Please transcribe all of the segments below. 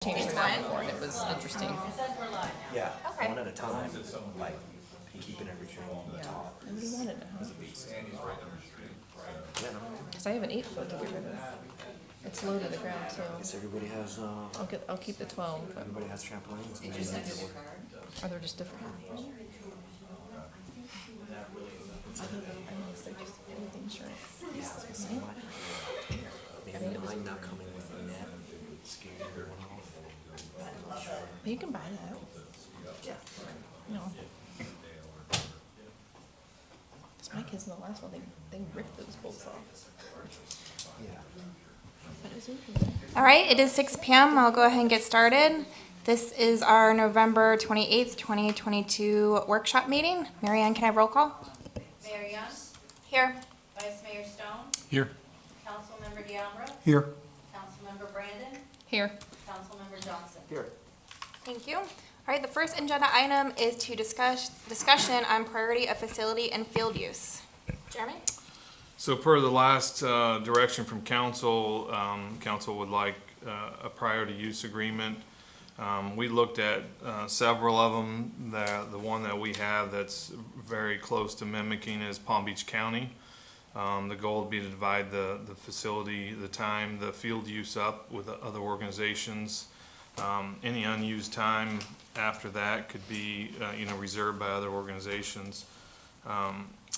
changed it out before, and it was interesting. Yeah, Okay. one at a time, like keeping everything on the Yeah, top. I really wanted it, huh? Yeah, no, Because I have an 8-foot to get rid of. It's low to the ground too. guess everybody has, I'll keep the 12, but everybody has trampolines. Maybe that's it. are they just different? I don't know, it's like just everything insurance. Yeah, I was gonna say, maybe mine not coming with a net scared everyone off. But you can buy that. Yeah. No. Because my kids in the last one, they ripped those bolts off. Yeah. But it was interesting. All right, it is 6 p.m. I'll go ahead and get started. This is our November 28th, 2022 workshop meeting. Marianne, can I have roll call? Mayor Young, Here. Vice Mayor Stone, Here. Councilmember Diambra, Here. Councilmember Brandon, Here. Councilmember Johnson. Here. Thank you. All right, the first agenda item is to discussion on priority of facility and field use. Jeremy? So per the last direction from council, council would like a priority use agreement. We looked at several of them. The one that we have that's very close to mimicking is Palm Beach County. The goal would be to divide the facility, the time, the field use up with other organizations. Any unused time after that could be, reserved by other organizations.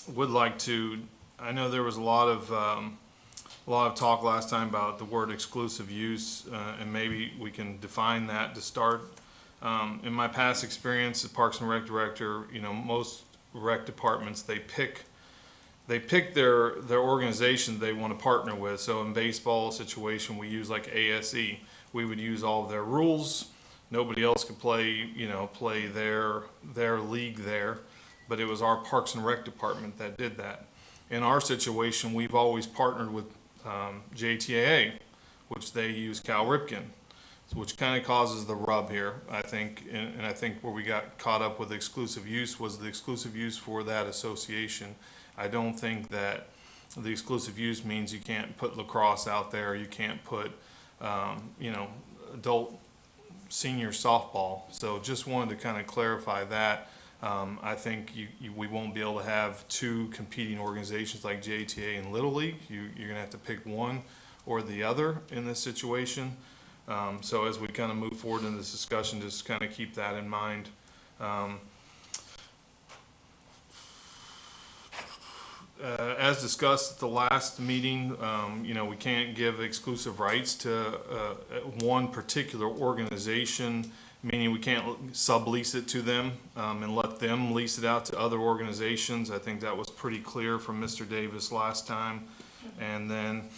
Would like to. I know there was a lot of talk last time about the word exclusive use, and maybe we can define that to start. In my past experience as Parks and Rec director, most rec departments they pick their organization they want to partner with. So in baseball situation, we use like ASE. We would use all of their rules. Nobody else could play their league there, but it was our Parks and Rec department that did that. In our situation, we've always partnered with JTAA, which they use Cal Ripken, which kind of causes the rub here, I think. And I think where we got caught up with exclusive use was the exclusive use for that association. I don't think that the exclusive use means you can't put lacrosse out there, you can't put, adult senior softball. So just wanted to kind of clarify that. I think we won't be able to have two competing organizations like JTA and Little League. You're going to have to pick one or the other in this situation. So as we kind of move forward in this discussion, just kind of keep that in mind. As discussed at the last meeting, we can't give exclusive rights to one particular organization, meaning we can't sublease it to them and let them lease it out to other organizations. I think that was pretty clear from Mr. Davis last time. And then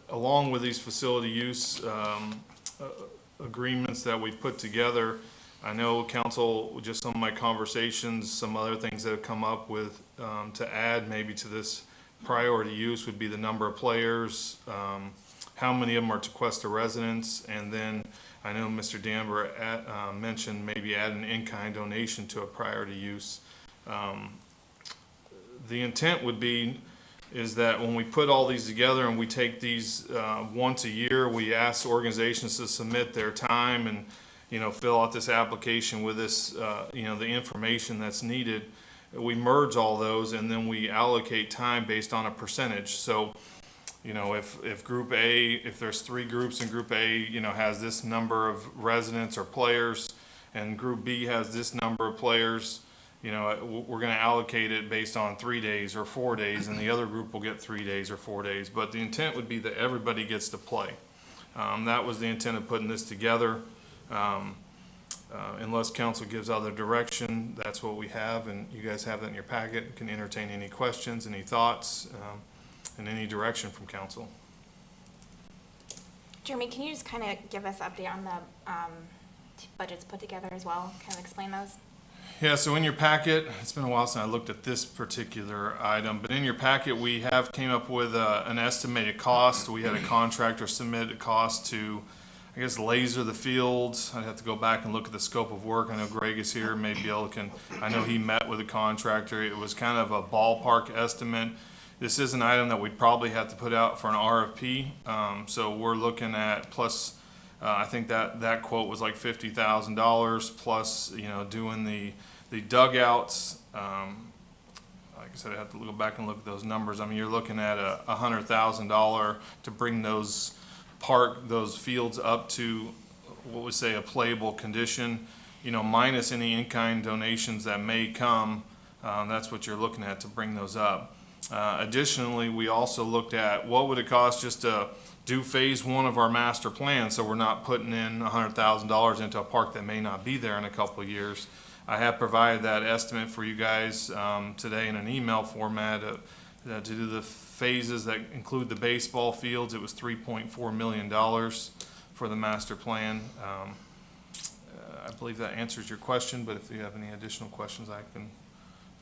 along with these facility use agreements that we put together, I know council, just some of my conversations, some other things that have come up with to add maybe to this priority use would be the number of players, how many of them are Tequesta residents, and then I know Mr. Danber mentioned maybe add an in-kind donation to a priority use. The intent would be is that when we put all these together and we take these once a year, we ask organizations to submit their time and fill out this application with this, the information that's needed. We merge all those and then we allocate time based on a percentage. So, if Group A, if there's 3 groups and Group A, has this number of residents or players, and Group B has this number of players, we're going to allocate it based on 3 days or 4 days, and the other group will get 3 days or 4 days. But the intent would be that everybody gets to play. That was the intent of putting this together. Unless council gives other direction, that's what we have, and you guys have that in your packet. You can entertain any questions, any thoughts, and any direction from council. Jeremy, can you just kind of give us an update on the budgets put together as well? Kind of explain those? Yeah, so in your packet, it's been a while since I looked at this particular item, but in your packet we have came up with an estimated cost. We had a contractor submit a cost to, I guess, laser the fields. I'd have to go back and look at the scope of work. I know Greg is here, maybe I know he met with a contractor. It was kind of a ballpark estimate. This is an item that we'd probably have to put out for an RFP. So we're looking at plus I think that quote was like $50,000 plus, doing the dugouts. Like I said, I have to go back and look at those numbers. I mean, you're looking at $100,000 to bring those fields up to what we say a playable condition, minus any in-kind donations that may come. That's what you're looking at to bring those up. Additionally, we also looked at what would it cost just to do phase one of our master plan, so we're not putting in $100,000 into a park that may not be there in a couple of years. I have provided that estimate for you guys today in an email format to do the phases that include the baseball fields. It was $3.4 million for the master plan. I believe that answers your question, but if you have any additional questions, I can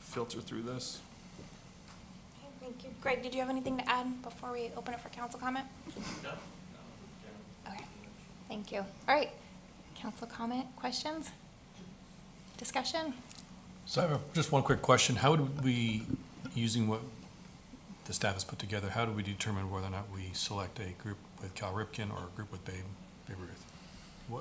filter through this. Okay, thank you. Greg, did you have anything to add before we open it for council comment? No. Okay, thank you. All right, council comment, questions, discussion? So I have just one quick question. How would we, using what the staff has put together, how do we determine whether or not we select a group with Cal Ripken or a group with Babe Ruth?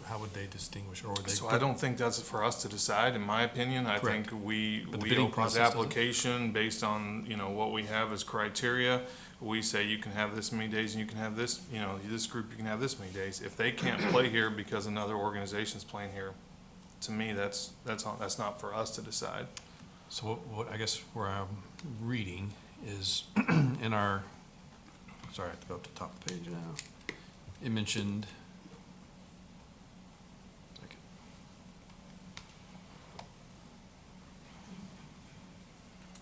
How would they distinguish, or would they? So I don't think that's for us to decide, in my opinion. I Correct. think we But the open bidding this process doesn't? application based on, what we have as criteria. We say you can have this many days and you can have this, this group, you can have this many days. If they can't play here because another organization's playing here, to me, that's not for us to decide. So what I guess where I'm reading is in our, sorry, I have to go up to the top of the page now. It mentioned,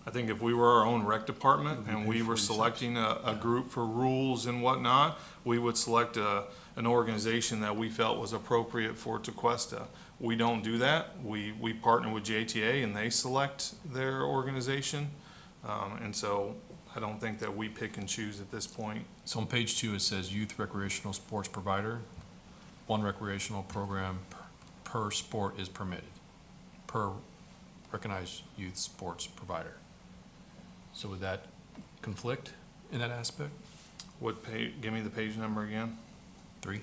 I think if we were our own rec department and we were selecting a group for rules and whatnot, we would select an organization that we felt was appropriate for Tequesta. We don't do that. We partner with JTA and they select their organization. And so I don't think that we pick and choose at this point. so on page 2, it says youth recreational sports provider. One recreational program per sport is permitted, per recognized youth sports provider. So would that conflict in that aspect? What page, give me the page number again. 3.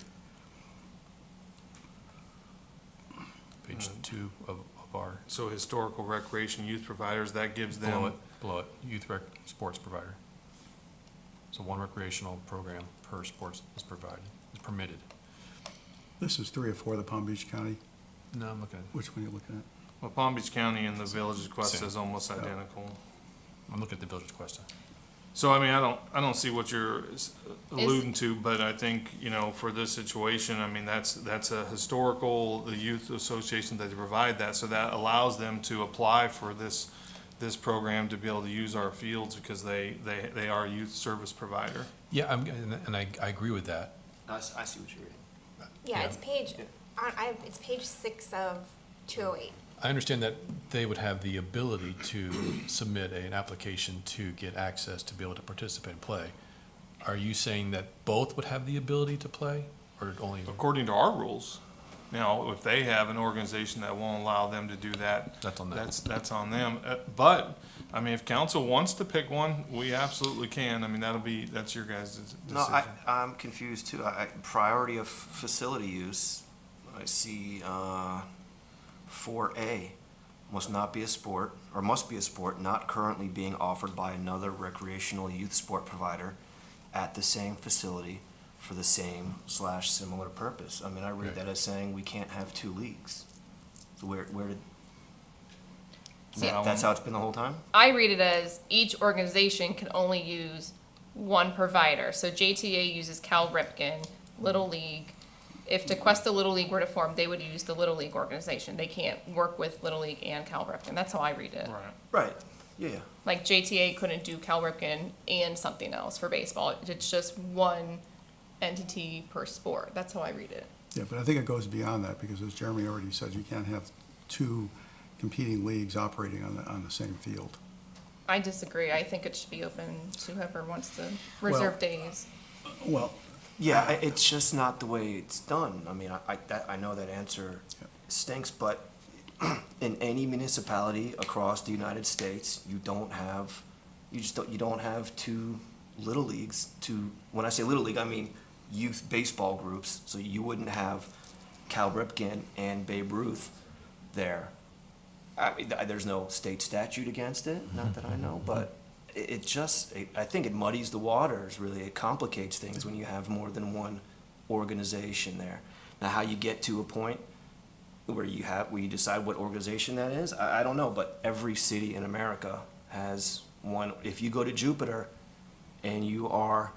Page 2 of our, So historical recreation youth providers, that gives below them, it, youth rec sports provider. So one recreational program per sports is provided, is permitted. This is 3 or 4 of the Palm Beach County. No, I'm looking, Which one are you looking at? well, Palm Beach County and the Village of Tequesta Same. is almost identical. I'm looking at the Village of Cuesta. So, I mean, I don't see what you're alluding to, but I think, for this situation, I mean, that's a historical, the youth association that they provide that, so that allows them to apply for this program to be able to use our fields because they are a youth service provider. Yeah, and I agree with that. I see what you're reading. Yeah, Yeah. it's page 6 of 208. I understand that they would have the ability to submit an application to get access to be able to participate and play. Are you saying that both would have the ability to play, or only? According to our rules. Now, if they have an organization that won't allow them to do that, That's on them. that's on them. But, I mean, if council wants to pick one, we absolutely can. I mean, that's your guys' decision. No, I'm confused too. Priority of facility use, I see 4A, must be a sport not currently being offered by another recreational youth sport provider at the same facility for the same / similar purpose. I mean, I read Right. that as saying we can't have 2 leagues. So where did, See, that's how it's been the whole time? I read it as each organization can only use one provider. So JTA uses Cal Ripken, Little League. If Tequesta Little League were to form, they would use the Little League organization. They can't work with Little League and Cal Ripken. That's how I read it. Right. Right, yeah. Like JTA couldn't do Cal Ripken and something else for baseball. It's just one entity per sport. That's how I read it. Yeah, but I think it goes beyond that, because as Jeremy already said, you can't have 2 competing leagues operating on the same field. I disagree. I think it should be open to whoever wants to reserve days. Well, Yeah, it's just not the way it's done. I mean, I know that answer stinks, but in any municipality across the United States, you don't have 2 little leagues. When I say little league, I mean youth baseball groups, so you wouldn't have Cal Ripken and Babe Ruth there. I mean, there's no state statute against it, not that I know, but I think it muddies the waters, really. It complicates things when you have more than one organization there. Now, how you get to a point where you decide what organization that is, I don't know, but every city in America has one. If you go to Jupiter and you are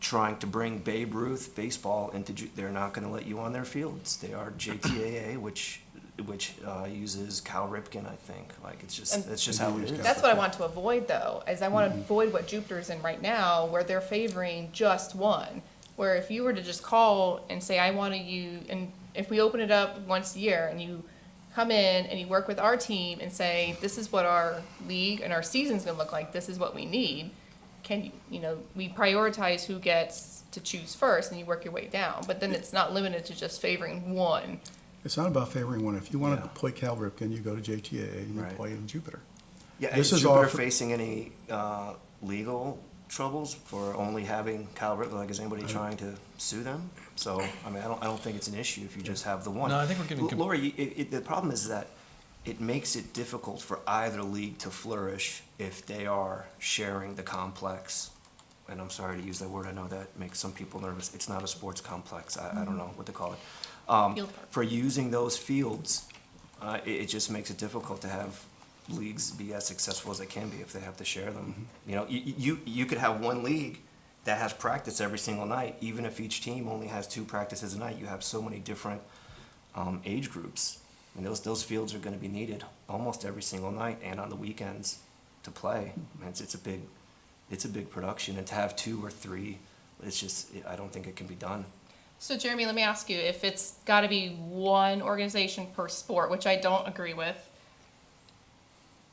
trying to bring Babe Ruth baseball into, they're not going to let you on their fields. They are JTAA, which uses Cal Ripken, I think. Like, that's just how it is. That's what I want to avoid, though, is I want to avoid what Jupiter's in right now, where they're favoring just one. Where if you were to just call and say, I want to use, and if we open it up once a year and you come in and you work with our team and say, this is what our league and our season's going to look like, this is what we need, we prioritize who gets to choose first and you work your way down. But then it's not limited to just favoring one. It's not about favoring one. If you wanted to play Cal Ripken, you go to JTA and you Right. play in Jupiter. Yeah, This is is Jupiter all for- facing any legal troubles for only having Cal Ripken? Like, is anybody trying to sue them? So, I mean, I don't think it's an issue if you just have the one. No, I think we're getting Lori, the problem is that it makes it difficult for either league to flourish if they are sharing the complex. And I'm sorry to use that word. I know that makes some people nervous. It's not a sports complex. I don't know what to call it. Field park. For using those fields, it just makes it difficult to have leagues be as successful as they can be if they have to share them. You know, you could have one league that has practice every single night, even if each team only has 2 practices a night. You have so many different age groups, and those fields are going to be needed almost every single night and on the weekends to play. And it's a big production, and to have 2 or 3, I don't think it can be done. So Jeremy, let me ask you, if it's got to be one organization per sport, which I don't agree with,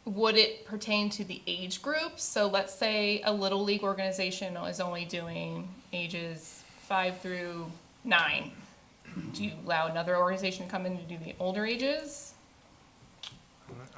would it pertain to the age groups? So let's say a little league organization is only doing ages 5 through 9. Do you allow another organization to come in to do the older ages?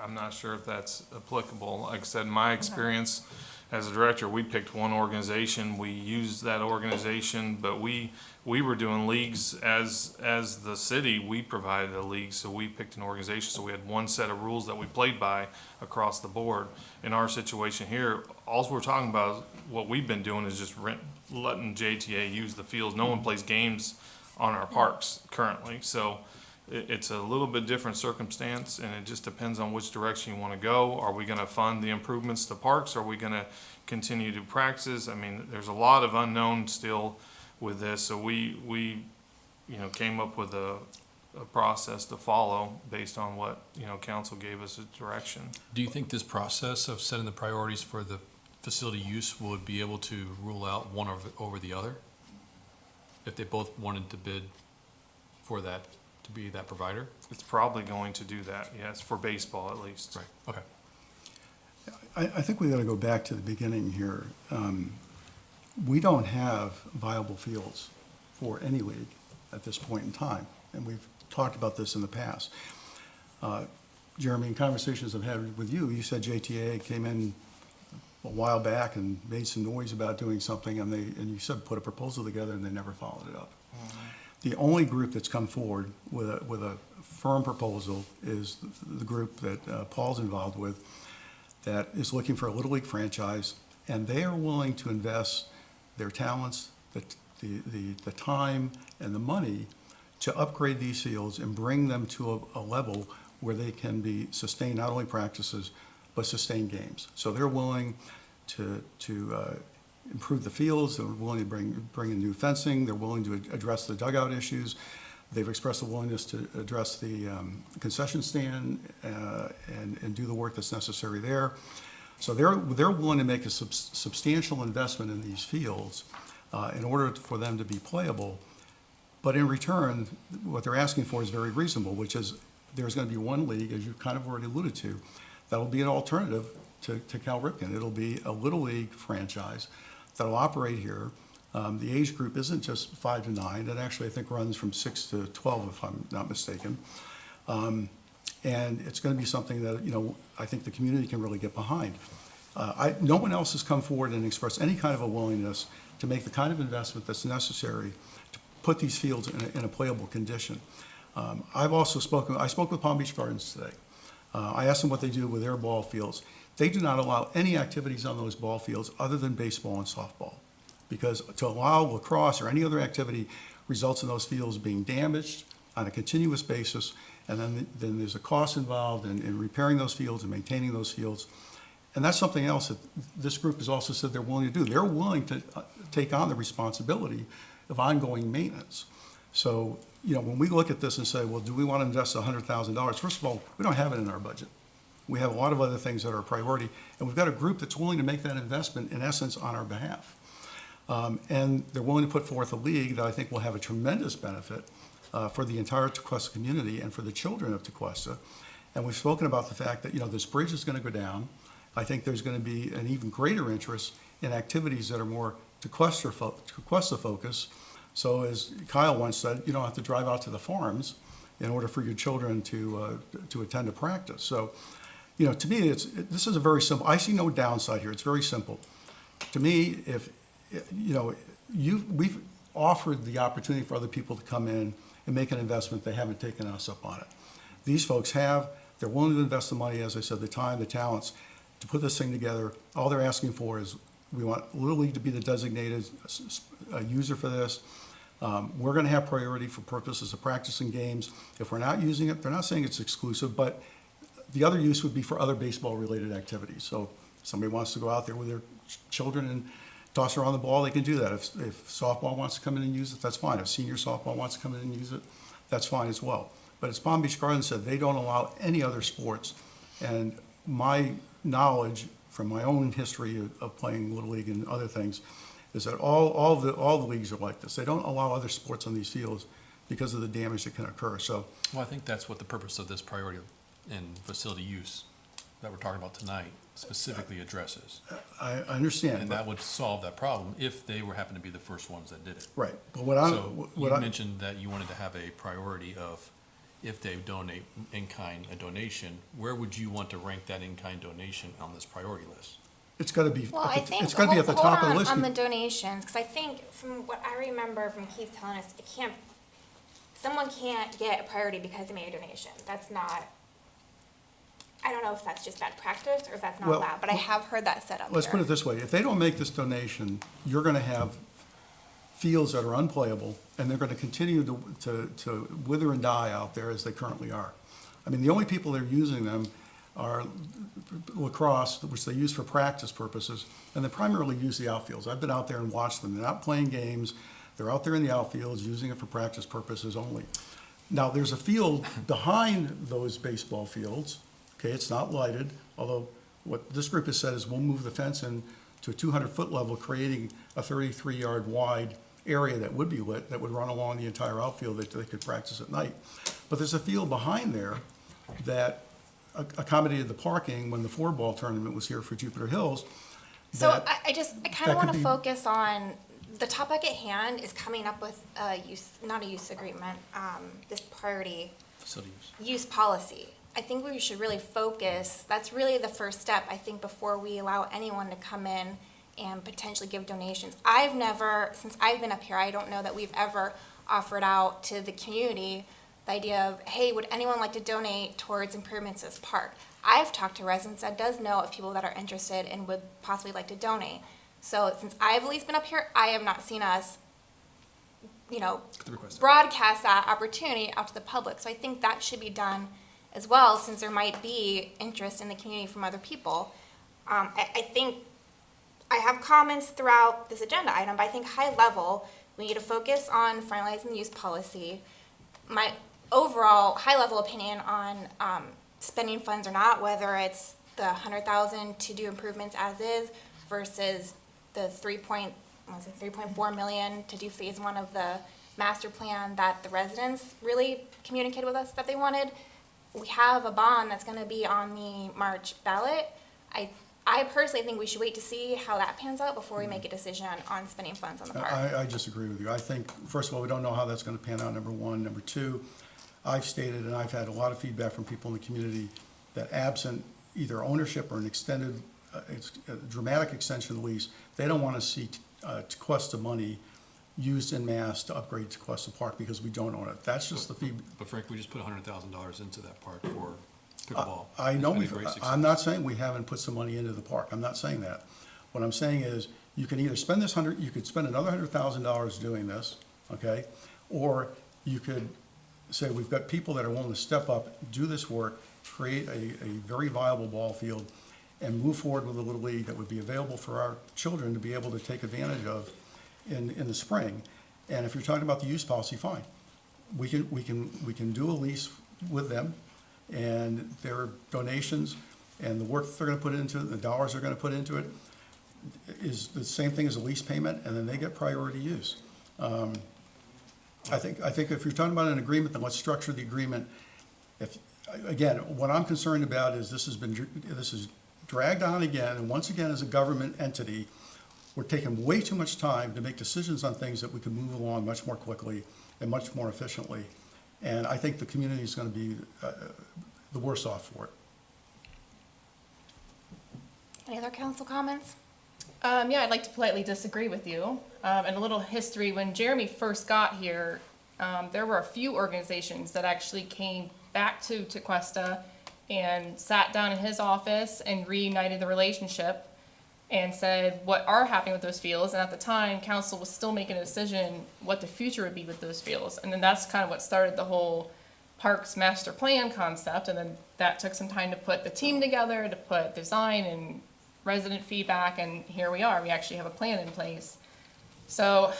I'm not sure if that's applicable. Like I said, in my experience as a director, we picked one organization, we used that organization, but we were doing leagues as the city, we provided a league, so we picked an organization, so we had one set of rules that we played by across the board. In our situation here, all we're talking about, what we've been doing is just letting JTA use the fields. No one plays games on our parks currently, so it's a little bit different circumstance, and it just depends on which direction you want to go. Are we going to fund the improvements to parks? Are we going to continue to practice? I mean, there's a lot of unknown still with this, so we came up with a process to follow based on what, council gave us a direction. Do you think this process of setting the priorities for the facility use would be able to rule out one over the other? If they both wanted to bid for that, to be that provider? It's probably going to do that, yes, for baseball at least. Right, okay. I think we got to go back to the beginning here. We don't have viable fields for any league at this point in time, and we've talked about this in the past. Jeremy, in conversations I've had with you, you said JTA came in a while back and made some noise about doing something, and you said put a proposal together, and they never followed it up. The only group that's come forward with a firm proposal is the group that Paul's involved with, that is looking for a Little League franchise, and they are willing to invest their talents, the time, and the money to upgrade these fields and bring them to a level where they can be sustained, not only practices, but sustained games. So they're willing to improve the fields, they're willing to bring in new fencing, they're willing to address the dugout issues. They've expressed a willingness to address the concession stand and do the work that's necessary there. So they're willing to make a substantial investment in these fields in order for them to be playable. But in return, what they're asking for is very reasonable, which is there's going to be one league, as you kind of already alluded to, that will be an alternative to Cal Ripken. It'll be a Little League franchise that'll operate here. The age group isn't just 5 to 9. It actually, I think, runs from 6 to 12, if I'm not mistaken. And it's going to be something that, I think the community can really get behind. No one else has come forward and expressed any kind of a willingness to make the kind of investment that's necessary to put these fields in a playable condition. I spoke with Palm Beach Gardens today. I asked them what they do with their ball fields. They do not allow any activities on those ball fields other than baseball and softball, because to allow lacrosse or any other activity results in those fields being damaged on a continuous basis, and then there's a cost involved in repairing those fields and maintaining those fields. And that's something else that this group has also said they're willing to do. They're willing to take on the responsibility of ongoing maintenance. So, when we look at this and say, well, do we want to invest $100,000? First of all, we don't have it in our budget. We have a lot of other things that are a priority, and we've got a group that's willing to make that investment, in essence, on our behalf. And they're willing to put forth a league that I think will have a tremendous benefit for the entire Tequesta community and for the children of Tequesta. And we've spoken about the fact that, this bridge is going to go down. I think there's going to be an even greater interest in activities that are more Tequesta focused. So as Kyle once said, you don't have to drive out to the farms in order for your children to attend a practice. So, to me, this is a very simple, I see no downside here. It's very simple. To me, we've offered the opportunity for other people to come in and make an investment. They haven't taken us up on it. These folks have. They're willing to invest the money, as I said, the time, the talents, to put this thing together. All they're asking for is, we want Little League to be the designated user for this. We're going to have priority for purposes of practicing games. If we're not using it, they're not saying it's exclusive, but the other use would be for other baseball-related activities. So if somebody wants to go out there with their children and toss around the ball, they can do that. If softball wants to come in and use it, that's fine. If senior softball wants to come in and use it, that's fine as well. But as Palm Beach Gardens said, they don't allow any other sports. And my knowledge from my own history of playing Little League and other things is that all the leagues are like this. They don't allow other sports on these fields because of the damage that can occur. So, Well, I think that's what the purpose of this priority and facility use that we're talking about tonight specifically addresses. I understand. And that would solve that problem if they happen to be the first ones that did it. Right. But So you mentioned that you wanted to have a priority of, if they donate in-kind a donation, where would you want to rank that in-kind donation on this priority list? it's got to be. Well, I think, It's got to be at the top of the list. on the donations, because I think from what I remember from Keith telling us, someone can't get a priority because they made a donation. That's not, I don't know if that's just bad practice or if that's not Well, allowed, but I have heard that set up Let's here. put it this way, if they don't make this donation, you're gonna have fields that are unplayable, and they're gonna continue to wither and die out there as they currently are. I mean, the only people that are using them are lacrosse, which they use for practice purposes, and they primarily use the outfields. I've been out there and watched them. They're not playing games. They're out there in the outfields, using it for practice purposes only. Now, there's a field behind those baseball fields. Okay, it's not lighted, although what this group has said is we'll move the fence in to a 200-foot level, creating a 33-yard wide area that would be lit, that would run along the entire outfield that they could practice at night. But there's a field behind there that accommodated the parking when the four-ball tournament was here for Jupiter Hills. So that- I kind that of want could to be- focus on, the topic at hand is coming up with a not a use agreement, this priority Facility use. use policy. I think we should really focus, that's really the first step, I think, before we allow anyone to come in and potentially give donations. I've never, since I've been up here, I don't know that we've ever offered out to the community the idea of, hey, would anyone like to donate towards improvements to this park? I've talked to residents that does know of people that are interested and would possibly like to donate. So since I've at least been up here, I have not seen us, The request. broadcast that opportunity out to the public. So I think that should be done as well, since there might be interest in the community from other people. I think I have comments throughout this agenda item, but I think high level, we need to focus on finalizing the use policy. My overall high level opinion on spending funds or not, whether it's the 100,000 to do improvements as is versus the 3.4 million to do phase one of the master plan that the residents really communicated with us that they wanted. We have a bond that's gonna be on the March ballot. I personally think we should wait to see how that pans out before we make a decision on spending funds on the park. I disagree with you. I think, first of all, we don't know how that's gonna pan out, number one. Number two, I've stated, and I've had a lot of feedback from people in the community, that absent either ownership or an extended, a dramatic extension of the lease, they don't wanna see Tequesta money used en masse to upgrade Tequesta Park because we don't own it. That's just the fee. But Frank, we just put $100,000 into that park for pickleball. I It's know, been a great success. I'm not saying we haven't put some money into the park, I'm not saying that. What I'm saying is, you can either spend you could spend another $100,000 doing this, okay? Or you could say, we've got people that are willing to step up, do this work, create a very viable ball field, and move forward with a little league that would be available for our children to be able to take advantage of in the spring. And if you're talking about the use policy, fine. We can do a lease with them, and their donations and the work that they're gonna put into it, the dollars they're gonna put into it, is the same thing as a lease payment, and then they get priority use. I think if you're talking about an agreement, then let's structure the agreement. Again, what I'm concerned about is this is dragged on again, and once again, as a government entity, we're taking way too much time to make decisions on things that we could move along much more quickly and much more efficiently. And I think the community is gonna be the worse off for it. Any other council comments? Yeah, I'd like to politely disagree with you. And a little history, when Jeremy first got here, there were a few organizations that actually came back to Tequesta and sat down in his office and reunited the relationship and said what are happening with those fields. And at the time, council was still making a decision what the future would be with those fields. And then that's kind of what started the whole Parks Master Plan concept. And then that took some time to put the team together, to put design and resident feedback, and here we are. We actually have a plan in place. So,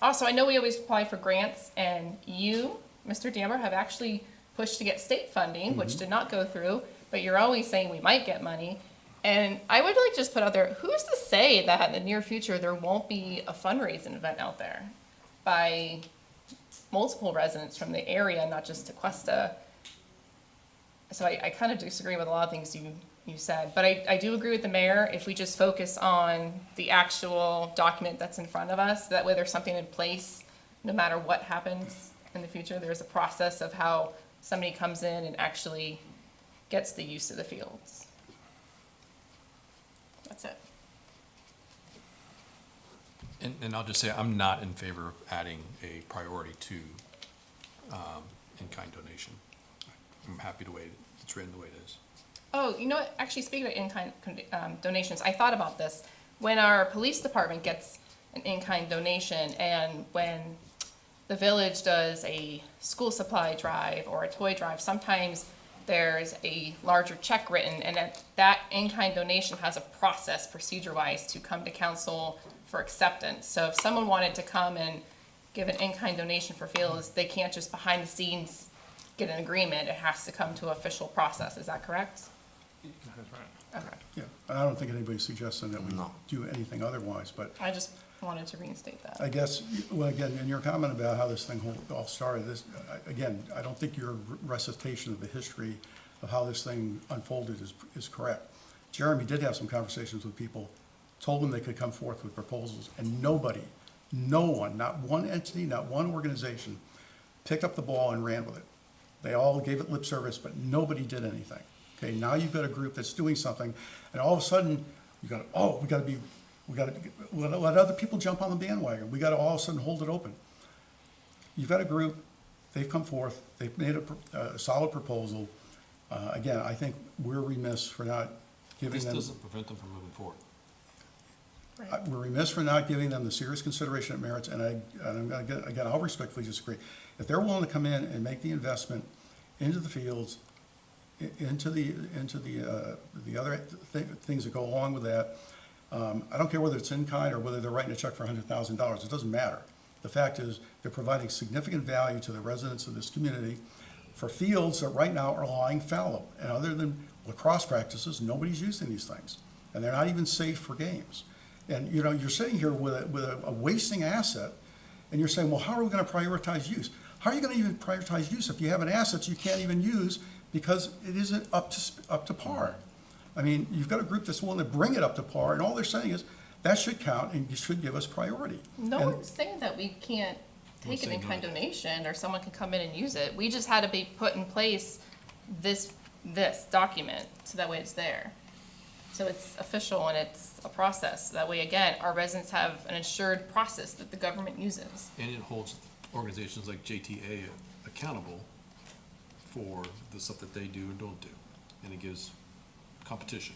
also, I know we always apply for grants, and you, Mr. Dammer, have actually pushed to get state funding, which did not go through, but you're always saying we might get money. And I would like to just put out there, who's to say that in the near future there won't be a fundraising event out there by multiple residents from the area, not just Tequesta? So I kind of disagree with a lot of things you said, but I do agree with the mayor. If we just focus on the actual document that's in front of us, that way there's something in place, no matter what happens in the future, there's a process of how somebody comes in and actually gets the use of the fields. That's it. And I'll just say, I'm not in favor of adding a priority to in-kind donation. I'm happy the way it's written the way it is. Oh, you know what? Actually, speaking of in-kind donations, I thought about this. When our police department gets an in-kind donation, and when the village does a school supply drive or a toy drive, sometimes there's a larger check written, and that in-kind donation has a process procedure-wise to come to council for acceptance. So if someone wanted to come and give an in-kind donation for fields, they can't just behind the scenes get an agreement. It has to come to official process. Is that correct? That's right. Okay. Yeah, and I don't think anybody's suggesting that we No. do anything otherwise, but I just wanted to reinstate that. I guess, well, again, in your comment about how this thing all started, again, I don't think your recitation of the history of how this thing unfolded is correct. Jeremy did have some conversations with people, told them they could come forth with proposals, and no one, not one entity, not one organization, picked up the ball and ran with it. They all gave it lip service, but nobody did anything. Okay, now you've got a group that's doing something, and all of a sudden, we gotta let other people jump on the bandwagon. We gotta all of a sudden hold it open. You've got a group, they've come forth, they've made a solid proposal. Again, I think we're remiss for not giving This them, doesn't prevent them from moving forward. we're remiss for not giving them the serious consideration it merits, and again, I'll respectfully disagree. If they're willing to come in and make the investment into the fields, into the other things that go along with that, I don't care whether it's in kind or whether they're writing a check for $100,000, it doesn't matter. The fact is, they're providing significant value to the residents of this community for fields that right now are lying fallow. And other than lacrosse practices, nobody's using these things. And they're not even safe for games. And, you know, you're sitting here with a wasting asset, and you're saying, well, how are we gonna prioritize use? How are you gonna even prioritize use if you have an asset you can't even use because it isn't up to par? I mean, you've got a group that's willing to bring it up to par, and all they're saying is, that should count and you should give us priority. No And- one's saying that we can't take an saying in-kind no. donation or someone can come in and use it. We just had to be put in place this document, so that way it's there. So it's official and it's a process. That way, again, our residents have an assured process that the government uses. And it holds organizations like JTA accountable for the stuff that they do and don't do. And it gives competition.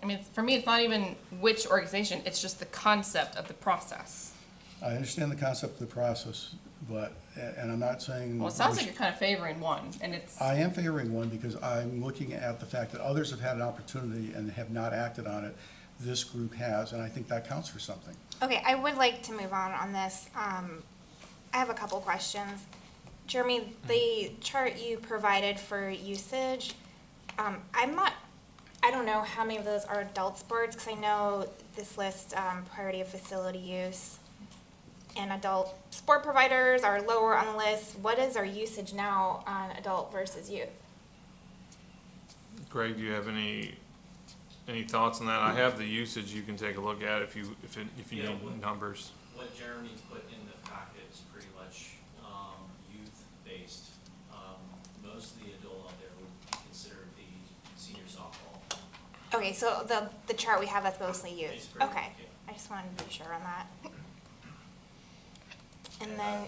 I mean, for me, it's not even which organization, it's just the concept of the process. I understand the concept of the process, but, and I'm not saying. Well, it sounds like you're kind of favoring one, and it's, I am favoring one because I'm looking at the fact that others have had an opportunity and have not acted on it. This group has, and I think that counts for something. Okay, I would like to move on this. I have a couple questions. Jeremy, the chart you provided for usage, I don't know how many of those are adult sports, because I know this lists priority of facility use. And adult sport providers are lower on the list. What is our usage now on adult versus youth? Greg, do you have any thoughts on that? I have the usage you can take a look at if you Yeah, need numbers. What Jeremy put in the packet is pretty much youth-based. Most of the adult out there would consider the senior softball. Okay, so the chart we have, that's mostly youth. It's pretty- Okay, yeah. I just wanted to be sure on that. And then,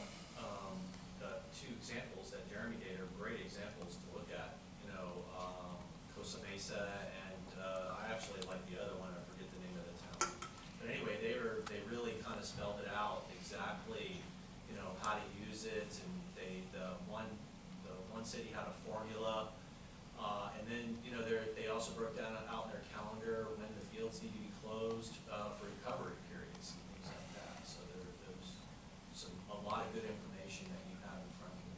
The two examples that Jeremy gave are great examples to look at, Costa Mesa and, I actually like the other one, I forget the name of the town. But anyway, they really kind of spelled it out exactly, how to use it, and the one city had a formula. And then, they also broke down out in their calendar when the fields need to be closed, for recovery periods and things like that. So there's a lot of good information that you have in front of you.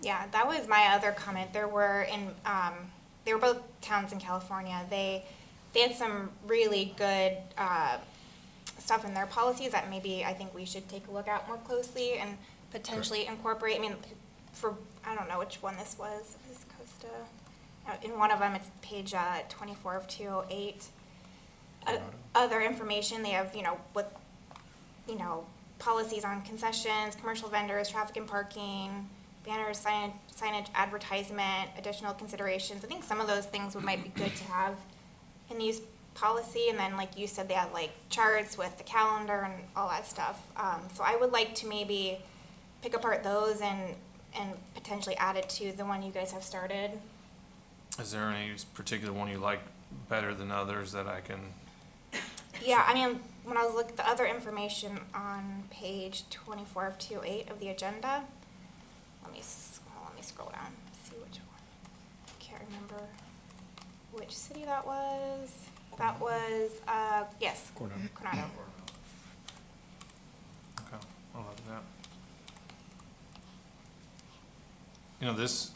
yeah, that was my other comment. They were both towns in California. They had some really good stuff in their policies that maybe I think we should take a look at more closely and potentially incorporate. I mean, I don't know which one this was. This is Costa. In one of them, it's page 24 of 208. Other information, they have, policies on concessions, commercial vendors, traffic and parking, banners, signage, advertisement, additional considerations. I think some of those things might be good to have in the use policy. And then, like you said, they had like charts with the calendar and all that stuff. So I would like to maybe pick apart those and potentially add it to the one you guys have started. Is there any particular one you like better than others that I can? Yeah, I mean, when I was looking at the other information on page 24 of 208 of the agenda, let me scroll down, see which one. Can't remember which city that was. That was, yes, Coronado. Coronado. Okay, I'll look at that. This,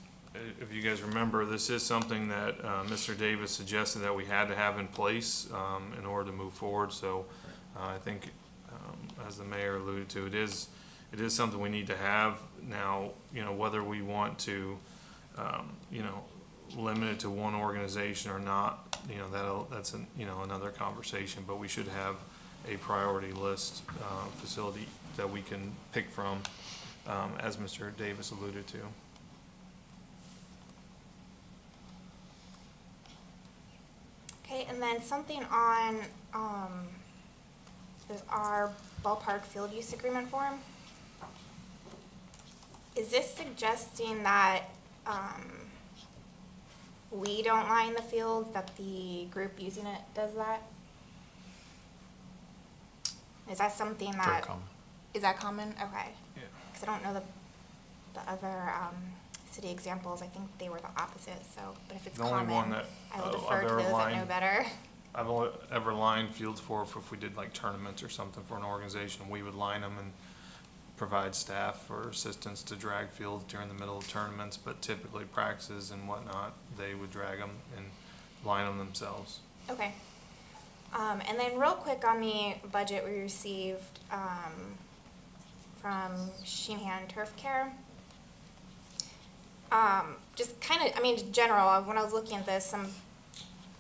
if you guys remember, this is something that Mr. Davis suggested that we had to have in place in order to move forward. So I think, as the mayor alluded to, it is something we need to have. Now, whether we want to, limit it to one organization or not, that's another conversation. But we should have a priority list facility that we can pick from, as Mr. Davis alluded to. Okay, and then something on, is our ballpark field use agreement form. Is this suggesting that, we don't line the fields, that the group using it does that? Is that something Very that, common. is that common? Okay. Yeah. Because I don't know the other, city examples. I think they were the opposite, so, but if it's The only common, one that, I will I've defer to ever those that know lined- better. I've only ever lined fields for if we did like tournaments or something for an organization, we would line them and provide staff or assistance to drag fields during the middle of tournaments, but typically practices and whatnot, they would drag them and line them themselves. Okay. And then real quick on the budget we received, from Sheenhan Turf Care. Just kind of, in general, when I was looking at this, some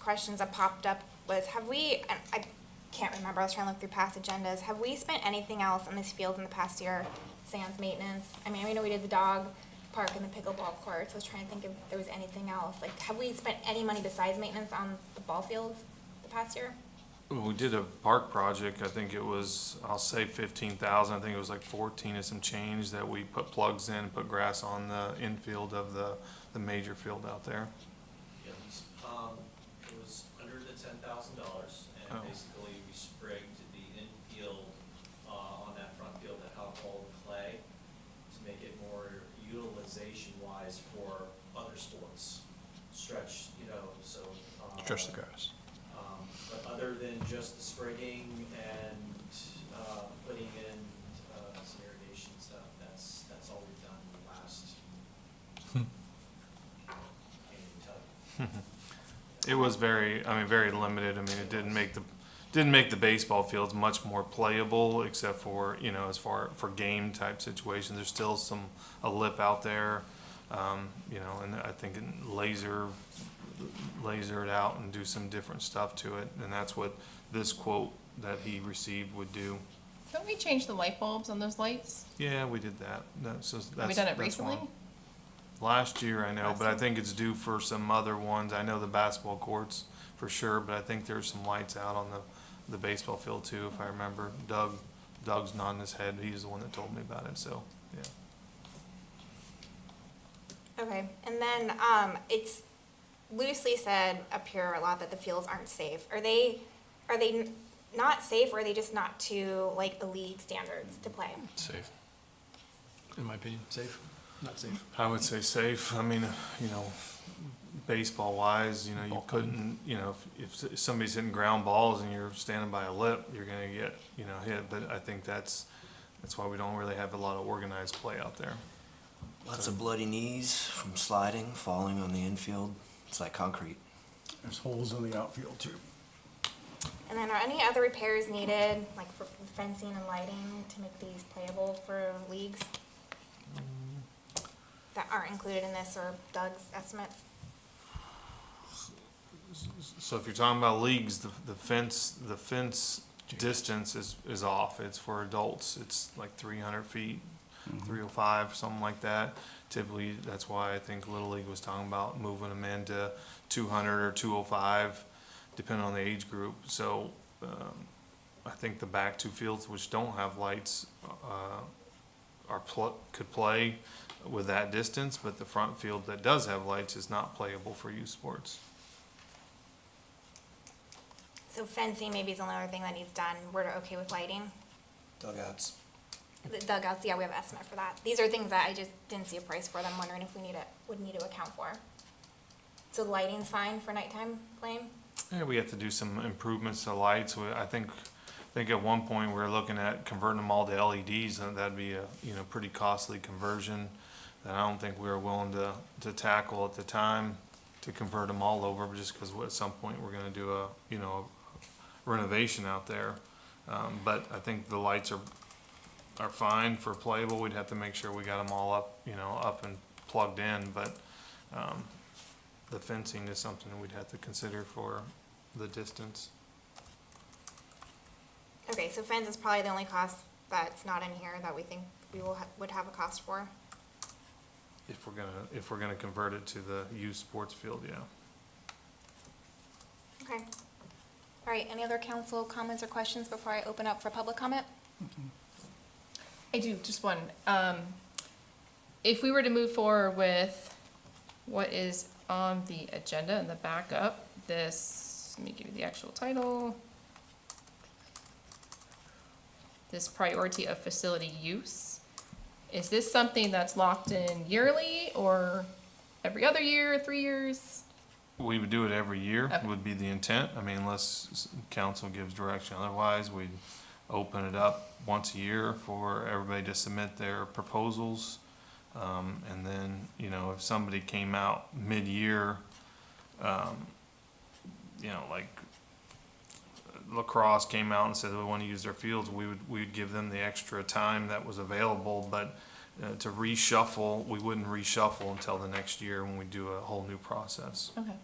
questions that popped up was, and I can't remember, I was trying to look through past agendas, have we spent anything else on this field in the past year, sans maintenance? I know we did the dog park and the pickleball courts. I was trying to think if there was anything else. Like, have we spent any money besides maintenance on the ball fields the past year? We did a park project, I think it was, I'll say 15,000, I think it was like 14 and some change that we put plugs in, put grass on the infield of the major field out there. Yeah, it was under the $10,000, and Oh. basically we sprigged the infield, on that front field, that alcohol and clay, to make it more utilization-wise for other sports. Stretch, so. Stretch the grass. But other than just the sprigging and, putting in, some irrigation stuff, that's all we've done in the last, can't even tell you. It was very limited. I mean, it didn't make the baseball fields much more playable, except for, as far for game type situations. There's still a lip out there, and I think laser it out and do some different stuff to it. And that's what this quote that he received would do. Don't we change the light bulbs on those lights? Yeah, we did that. That's Have we done it that's recently? one. Last year, I know, Last but I year? think it's due for some other ones. I know the basketball courts for sure, but I think there's some lights out on the baseball field too, if I remember. Doug's nodding his head. He's the one that told me about it, so, yeah. Okay, and then, it's loosely said up here a lot that the fields aren't safe. Are they not safe, or are they just not to, like, the league standards to play? Safe. In my opinion, safe, not safe. I would say safe. I mean, baseball wise, you couldn't, if somebody's hitting ground balls and you're standing by a lip, you're gonna get, hit. But I think that's why we don't really have a lot of organized play out there. Lots of bloody knees from sliding, falling on the infield. It's like concrete. There's holes in the outfield too. And then are any other repairs needed, like for fencing and lighting, to make these playable for leagues? That aren't included in this or Doug's estimates? So if you're talking about leagues, the fence distance is off. It's for adults. It's like 300 feet, 305, something like that. Typically, that's why I think Little League was talking about moving them into 200 or 205, depending on the age group. So I think the back two fields, which don't have lights, could play with that distance, but the front field that does have lights is not playable for youth sports. So fencing maybe is the only other thing that needs done. We're okay with lighting? Dugouts. The dugouts, yeah, we have an estimate for that. These are things that I just didn't see a price for them, wondering if we would need to account for. So lighting's fine for nighttime playing? Yeah, we have to do some improvements to lights. I think at one point we were looking at converting them all to LEDs, and that'd be a, pretty costly conversion that I don't think we were willing to tackle at the time, to convert them all over, just because at some point we're gonna do a renovation out there. But I think the lights are fine for playable. We'd have to make sure we got them all up, up and plugged in, but the fencing is something that we'd have to consider for the distance. Okay, so fence is probably the only cost that's not in here that we think we would have a cost for. If we're gonna convert it to the youth sports field, yeah. Okay. All right, any other council comments or questions before I open up for public comment? I do, just one. If we were to move forward with what is on the agenda in the backup, let me give you the actual title. This priority of facility use. Is this something that's locked in yearly or every other year, 3 years? We would do it every year, Okay. would be the intent. I mean, unless council gives direction otherwise, we'd open it up once a year for everybody to submit their proposals. And then, if somebody came out mid-year, like lacrosse came out and said we want to use their fields, we'd give them the extra time that was available, but to reshuffle, we wouldn't reshuffle until the next year when we do a whole new process. Okay.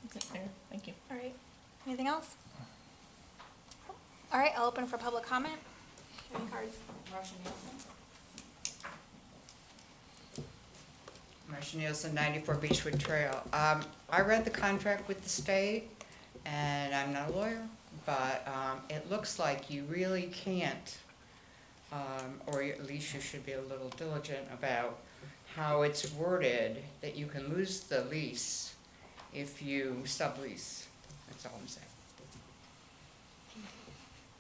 Okay, Mayor, thank you. All right, anything else? All right, I'll open for public comment. Any cards? Russian Nielsen? Marcia Nielsen, 94 Beechwood Trail. I read the contract with the state, and I'm not a lawyer, but it looks like you really can't, or at least you should be a little diligent about how it's worded, that you can lose the lease if you sublease. That's all I'm saying.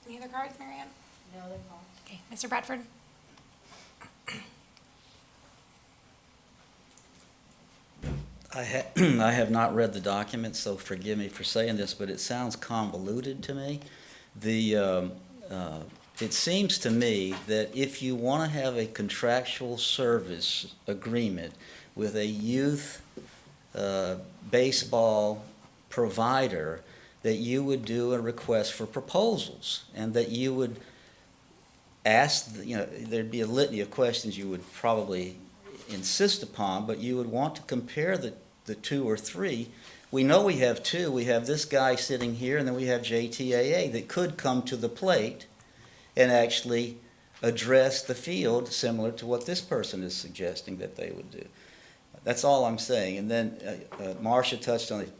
Any other cards, Marianne? No other calls. Okay, Mr. Bradford? I have not read the document, so forgive me for saying this, but it sounds convoluted to me. It seems to me that if you want to have a contractual service agreement with a youth baseball provider, that you would do a request for proposals, and that you would ask, there'd be a litany of questions you would probably insist upon, but you would want to compare the two or three. We know we have two. We have this guy sitting here, and then we have JTAA that could come to the plate and actually address the field similar to what this person is suggesting that they would do. That's all I'm saying. And then Marcia touched on it.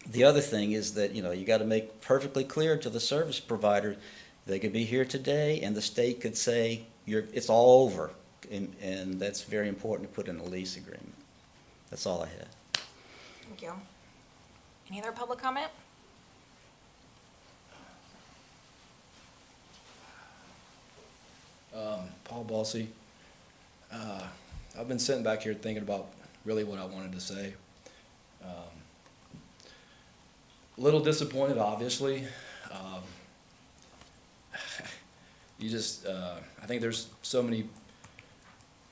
The other thing is that, you got to make perfectly clear to the service provider, they could be here today and the state could say, it's all over. And that's very important to put in a lease agreement. That's all I had. Thank you. Any other public comment? Paul Balsey. I've been sitting back here thinking about really what I wanted to say. A little disappointed, obviously. I think there's so many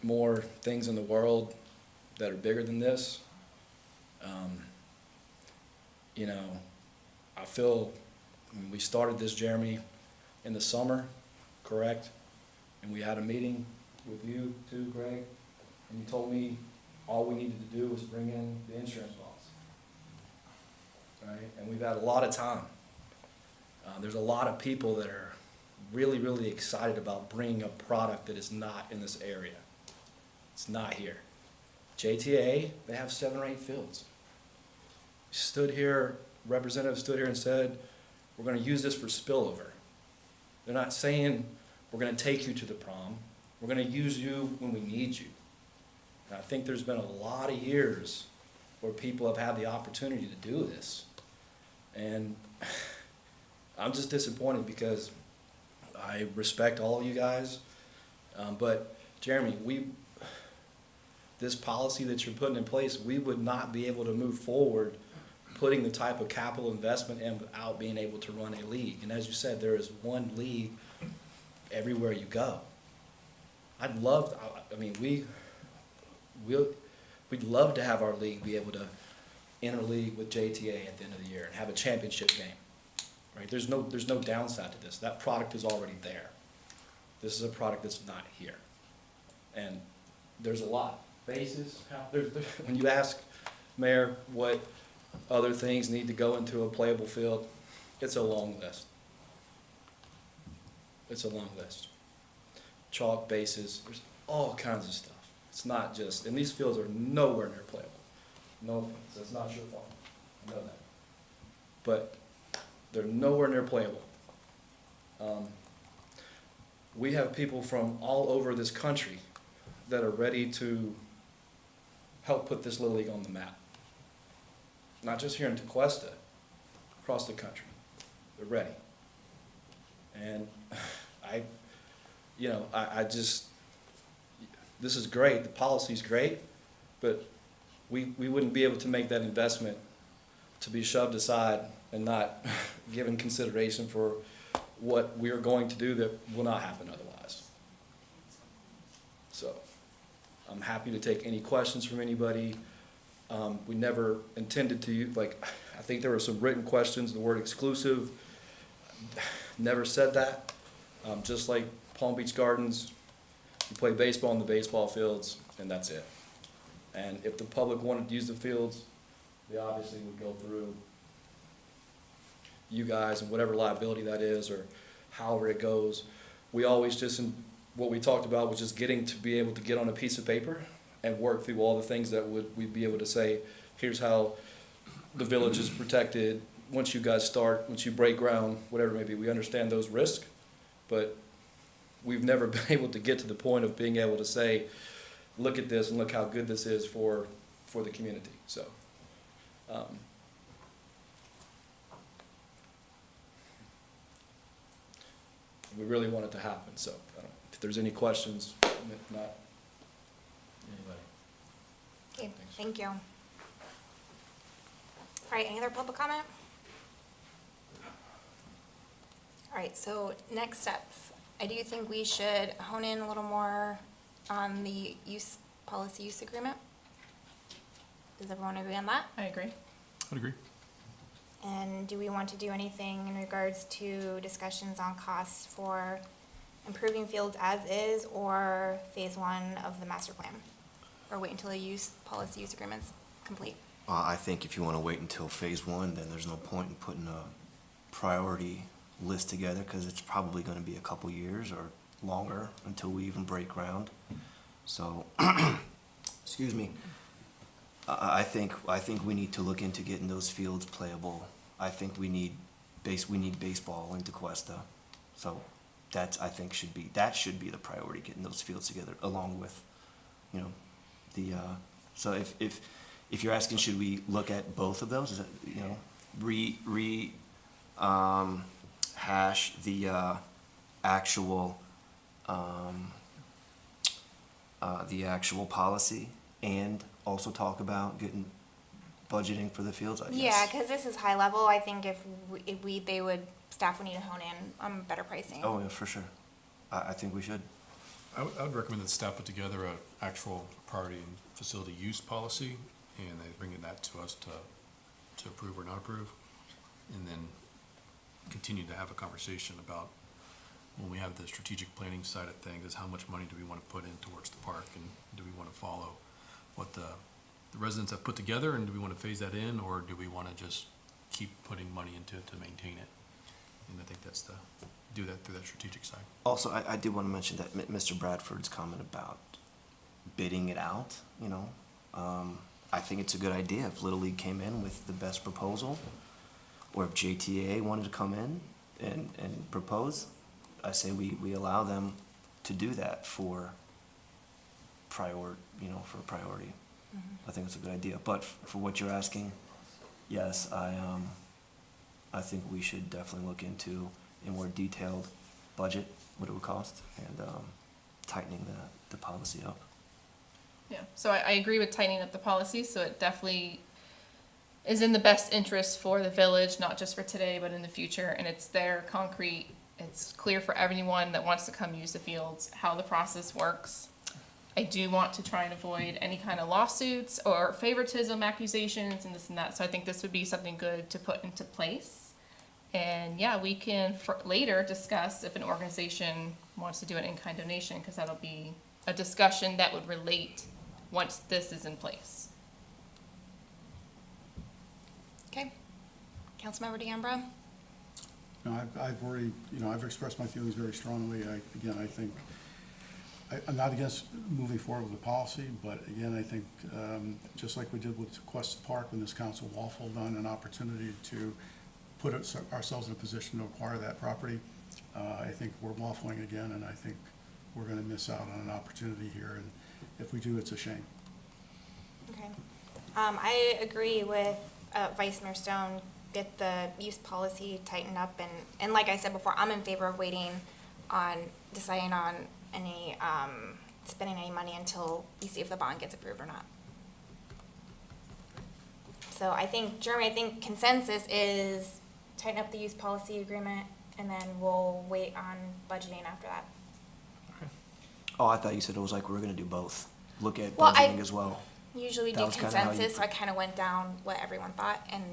more things in the world that are bigger than this. I feel we started this, Jeremy, in the summer, correct? And we had a meeting with you too, Greg, and you told me all we needed to do was bring in the insurance policy, right? And we've had a lot of time. There's a lot of people that are really, really excited about bringing a product that is not in this area. It's not here. JTA, they have 7 or 8 fields. Representative stood here and said, we're going to use this for spillover. They're not saying we're going to take you to the prom. We're going to use you when we need you. And I think there's been a lot of years where people have had the opportunity to do this. And I'm just disappointed because I respect all of you guys. But Jeremy, this policy that you're putting in place, we would not be able to move forward putting the type of capital investment in without being able to run a league. And as you said, there is one league everywhere you go. We'd love to have our league be able to interleague with JTA at the end of the year and have a championship game. Right? There's no downside to this. That product is already there. This is a product that's not here. And there's a lot. Bases, when you ask Mayor what other things need to go into a playable field, it's a long list. It's a long list. Chalk, bases, there's all kinds of stuff. It's not just, and these fields are nowhere near playable. No offense, that's not your fault. I know that. But they're nowhere near playable. We have people from all over this country that are ready to help put this Little League on the map. Not just here in Tequesta, across the country. They're ready. And this is great, the policy's great, but we wouldn't be able to make that investment to be shoved aside and not given consideration for what we are going to do that will not happen otherwise. So, I'm happy to take any questions from anybody. We never intended to, I think there were some written questions, the word exclusive, never said that. Just like Palm Beach Gardens, you play baseball in the baseball fields, and that's it. And if the public wanted to use the fields, they obviously would go through you guys and whatever liability that is or however it goes. We always what we talked about was just getting to be able to get on a piece of paper and work through all the things that we'd be able to say, here's how the village is protected, once you guys start, once you break ground, whatever it may be, we understand those risks, but we've never been able to get to the point of being able to say, look at this and look how good this is for the community, so. We really want it to happen, so, I don't, if there's any questions, if not, anybody. Okay, thank you. All right, any other public comment? All right, so next steps. I do think we should hone in a little more on the policy use agreement. Does everyone agree on that? I agree. I'd agree. And do we want to do anything in regards to discussions on costs for improving fields as is or phase 1 of the master plan? Or wait until the policy use agreement's complete? I think if you want to wait until phase 1, then there's no point in putting a priority list together, because it's probably going to be a couple years or longer until we even break ground. So, excuse me. I think we need to look into getting those fields playable. I think we need baseball into Cuesta. So I think should be the priority, getting those fields together, along with, so if you're asking, should we look at both of those? Is it, hash the actual policy, and also talk about getting budgeting for the fields, I guess. Yeah, because this is high level. I think if staff would need to hone in on better pricing. Oh, yeah, for sure. I think we should. I would recommend that staff put together an actual priority and facility use policy, and they bring that to us to approve or not approve, and then continue to have a conversation about, when we have the strategic planning side of things, is how much money do we want to put in towards the park, and do we want to follow what the residents have put together, and do we want to phase that in, or do we want to just keep putting money into it to maintain it? And I think that's do that through that strategic side. Also, I did want to mention that Mr. Bradford's comment about bidding it out, I think it's a good idea if Little League came in with the best proposal, or if JTA wanted to come in and propose. I say we allow them to do that for priority. Mm-hmm. I think it's a good idea. But for what you're asking, yes, I think we should definitely look into a more detailed budget, what it would cost, and tightening the policy up. Yeah, so I agree with tightening up the policy, so it definitely is in the best interest for the village, not just for today, but in the future, and it's there, concrete, it's clear for everyone that wants to come use the fields, how the process works. I do want to try and avoid any kind of lawsuits or favoritism accusations and this and that, so I think this would be something good to put into place. And yeah, we can later discuss if an organization wants to do an in-kind donation, because that'll be a discussion that would relate once this is in place. Okay. Councilmember D'Ambra? No, I've already, I've expressed my feelings very strongly. I think, I'm not against moving forward with the policy, but again, I think, just like we did with Cuesta Park, when this council waffled on an opportunity to put ourselves in a position to acquire that property, I think we're waffling again, and I think we're gonna miss out on an opportunity here, and if we do, it's a shame. Okay. I agree with Vice Mayor Stone, get the use policy tightened up, and like I said before, I'm in favor of waiting on deciding on any, spending any money until we see if the bond gets approved or not. So I think, Jeremy, consensus is tighten up the use policy agreement, and then we'll wait on budgeting after that. Oh, I thought you said it was like we were going to do both. Look at Well, budgeting as well. Usually That do was kinda how you consensus, so I kind of went down what everyone thought, and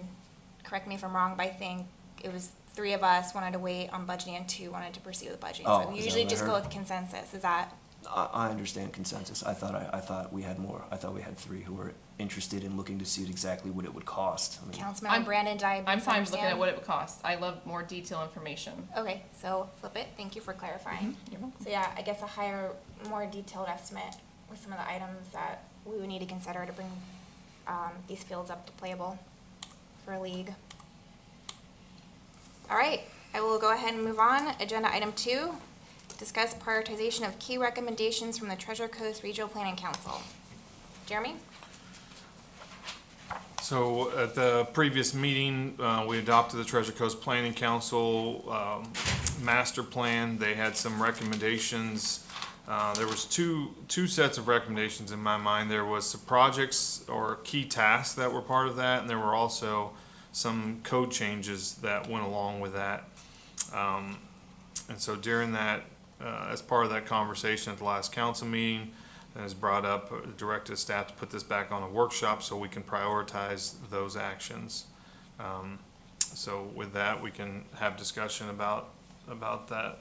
correct me if I'm wrong, but I think it was 3 of us wanted to wait on budgeting and 2 wanted to proceed with budgeting. Oh, So we is that usually what I just go heard? with consensus, is that? I understand consensus. I thought we had more. I thought we had 3 who were interested in looking to see exactly what it would cost. I mean, Councilmember Brandon, did I I'm fine with looking at misunderstand? what it would cost. I love more detailed information. Okay, so flip it, thank you for clarifying. You're welcome. So yeah, I guess a higher, more detailed estimate with some of the items that we would need to consider to bring, these fields up to playable for a league. All right, I will go ahead and move on. Agenda item 2, discuss prioritization of key recommendations from the Treasure Coast Regional Planning Council. Jeremy? So at the previous meeting, we adopted the Treasure Coast Planning Council master plan. They had some recommendations. There was two sets of recommendations in my mind. There was some projects or key tasks that were part of that, and there were also some code changes that went along with that. And so during that, as part of that conversation at the last council meeting, it was brought up, directed staff to put this back on a workshop so we can prioritize those actions. So with that, we can have discussion about that,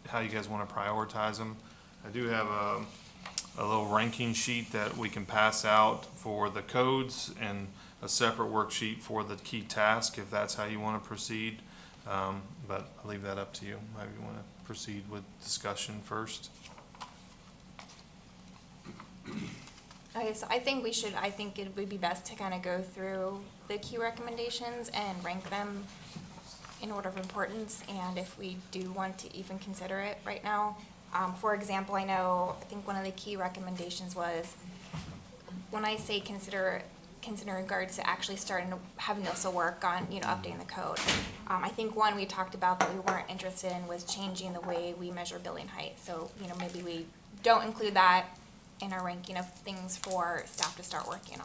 how you guys want to prioritize them. I do have a little ranking sheet that we can pass out for the codes and a separate worksheet for the key task, if that's how you want to proceed. But I'll leave that up to you, how you want to proceed with discussion first. Okay, so I think it would be best to kind of go through the key recommendations and rank them in order of importance, and if we do want to even consider it right now. For example, I think one of the key recommendations was, when I say consider in regards to actually starting to have NOSA work on, updating the code. I think one we talked about that we weren't interested in was changing the way we measure building height. So, maybe we don't include that in our ranking of things for staff to start working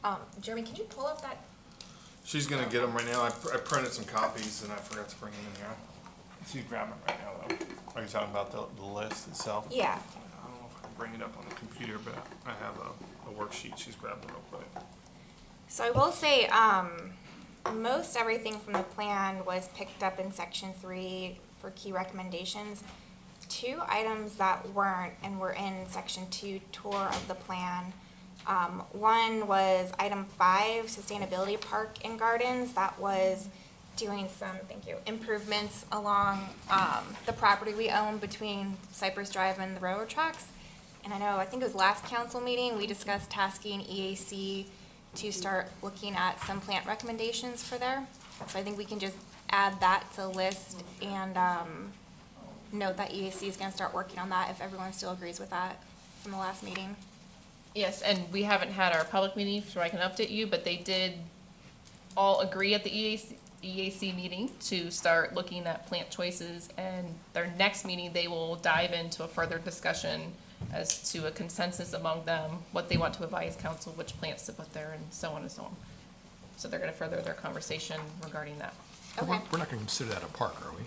on. Jeremy, can you pull up that? She's gonna get them right now. I printed some copies and I forgot to bring them in here. She's grabbing them right now though. Are you talking about the list itself? Yeah. I don't know if I can bring it up on the computer, but I have a worksheet. She's grabbing real quick. So I will say, most everything from the plan was picked up in section 3 for key recommendations. 2 items that weren't and were in section 2 tour of the plan. One was item 5, sustainability park and gardens. That was doing some, improvements along the property we own between Cypress Drive and the railroad tracks. And I think it was last council meeting, we discussed tasking EAC to start looking at some plant recommendations for there. So I think we can just add that to the list and note that EAC is gonna start working on that if everyone still agrees with that from the last meeting. Yes, and we haven't had our public meeting, so I can update you, but they did all agree at the EAC meeting to start looking at plant choices, and their next meeting, they will dive into a further discussion as to a consensus among them, what they want to advise council, which plants to put there, and so on and so on. So they're gonna further their conversation regarding that. Okay. We're not gonna consider that a park, are we?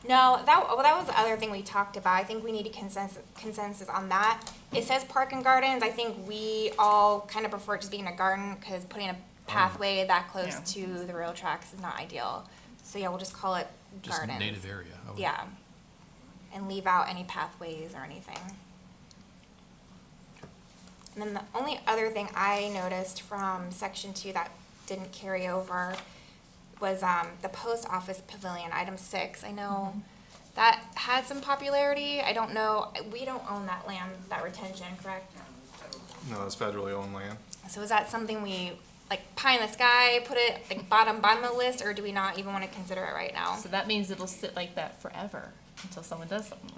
No, that was the other thing we talked about. I think we need a consensus on that. It says park and gardens. I think we all kind of prefer it just being a garden, because putting a pathway that close Yeah. to the rail tracks is not ideal. So yeah, we'll just call it Just gardens. native area. I would- Yeah. And leave out any pathways or anything. And then the only other thing I noticed from section 2 that didn't carry over was the post office pavilion, item 6. I know that had some popularity. I don't know, we don't own that land, that retention, correct? No, that's federally owned land. So is that something we, pie in the sky, put it bottom of the list, or do we not even want to consider it right now? So that means it'll sit like that forever until someone does something.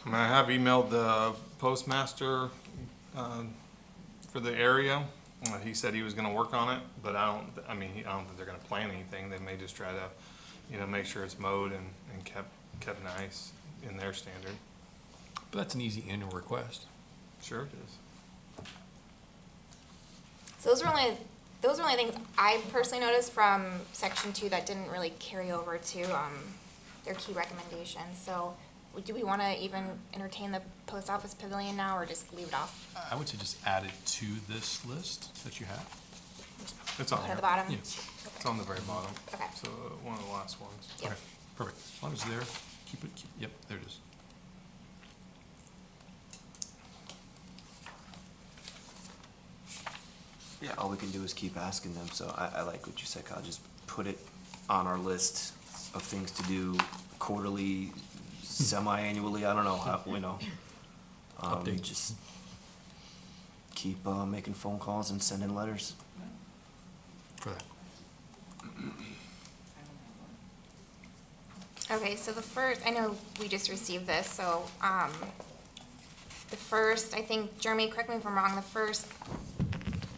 I have emailed the postmaster for the area. He said he was gonna work on it, but I don't think they're gonna plant anything. They may just try to, make sure it's mowed and kept nice in their standard. But that's an easy annual request. Sure it is. So those are only things I personally noticed from section 2 that didn't really carry over to their key recommendations. So do we want to even entertain the post office pavilion now, or just leave it off? I would say just add it to this list that you have. It's on Put it there. at the bottom? Yeah. It's on the very bottom. Okay. So one of the last ones. Yep. Okay, perfect. As long as it's there, keep it, yep, there it is. Yeah, all we can do is keep asking them, so I like what you said, Kyle, just put it on our list of things to do quarterly, semi-annually, I don't know, how, Update. just keep making phone calls and sending letters. For that. Okay, so the first, I know we just received this, so, the first, I think, Jeremy, correct me if I'm wrong, the first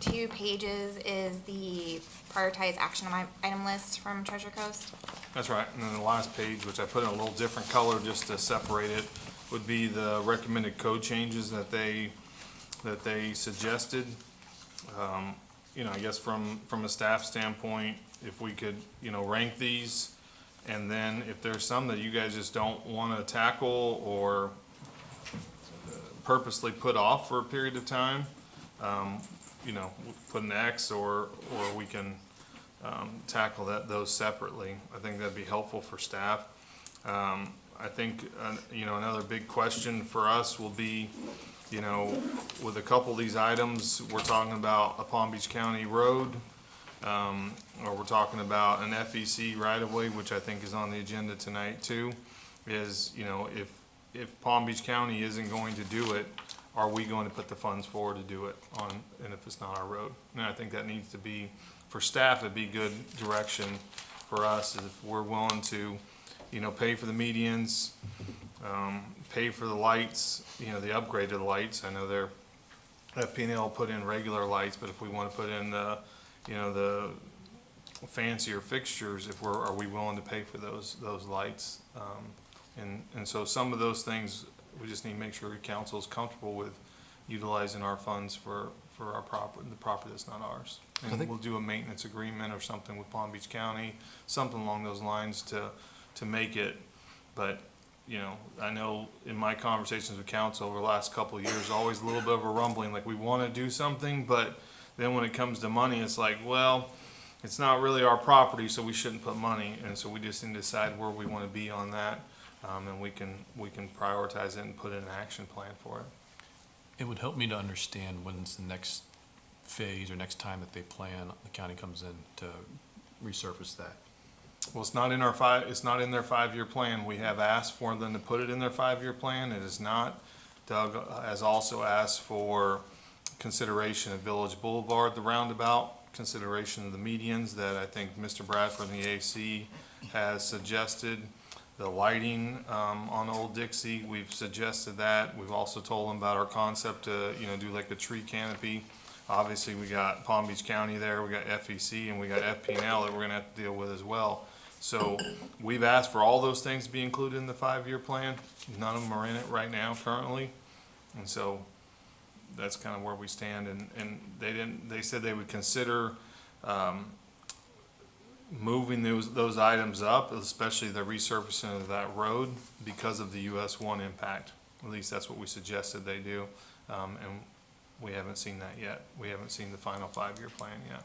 2 pages is the prioritized action item list from Treasure Coast. That's right, and then the last page, which I put in a little different color just to separate it, would be the recommended code changes that they suggested. You know, I guess from a staff standpoint, if we could, you know, rank these, and then if there's some that you guys just don't wanna tackle or purposely put off for a period of time, you know, put an X, or we can tackle those separately. I think that'd be helpful for staff. I think, you know, another big question for us will be, you know, with a couple of these items, we're talking about a Palm Beach County road, or we're talking about an FEC right-of-way, which I think is on the agenda tonight too, is, you know, if Palm Beach County isn't going to do it, are we going to put the funds forward to do it on, and if it's not our road? And I think that needs to be, for staff, it'd be good direction for us, if we're willing to, you know, pay for the medians, pay for the lights, you know, the upgrade of the lights. I know they're, FP&L put in regular lights, but if we want to put in the, you know, the fancier fixtures, are we willing to pay for those lights? And so some of those things, we just need to make sure the council is comfortable with utilizing our funds for our property, the property that's not ours. And we'll do a maintenance agreement or something with Palm Beach County, something along those lines to make it. But, you know, I know in my conversations with council over the last couple of years, always a little bit of a rumbling, like we want to do something, but then when it comes to money, it's like, well, it's not really our property, so we shouldn't put money. And so we just need to decide where we want to be on that. And we can prioritize it and put in an action plan for it. It would help me to understand when's the next phase or next time that they plan, the county comes in to resurface that. Well, it's not in their 5-year plan. We have asked for them to put it in their 5-year plan. It is not. Doug has also asked for consideration of Village Boulevard, the roundabout, consideration of the medians that I think Mr. Bradford and the AC has suggested. The lighting on Old Dixie, we've suggested that. We've also told them about our concept to, you know, do like a tree canopy. Obviously, we got Palm Beach County there, we got FEC, and we got FP&L that we're gonna have to deal with as well. So we've asked for all those things to be included in the 5-year plan. None of them are in it right now currently. And so that's kind of where we stand. And they said they would consider moving those items up, especially the resurfacing of that road, because of the US 1 impact. At least that's what we suggested they do. And we haven't seen that yet. We haven't seen the final 5-year plan yet.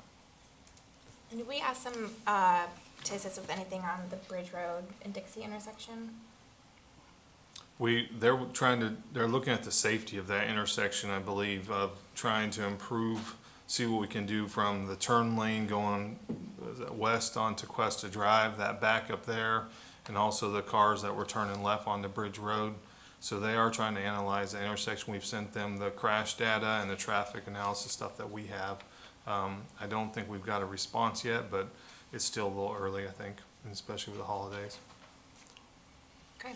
And did we ask them to assist with anything on the Bridge Road and Dixie intersection? They're looking at the safety of that intersection, I believe, of trying to improve, see what we can do from the turn lane going west onto Cuesta Drive, that back up there, and also the cars that were turning left onto Bridge Road. So they are trying to analyze the intersection. We've sent them the crash data and the traffic analysis stuff that we have. I don't think we've got a response yet, but it's still a little early, I think, especially with the holidays. Okay.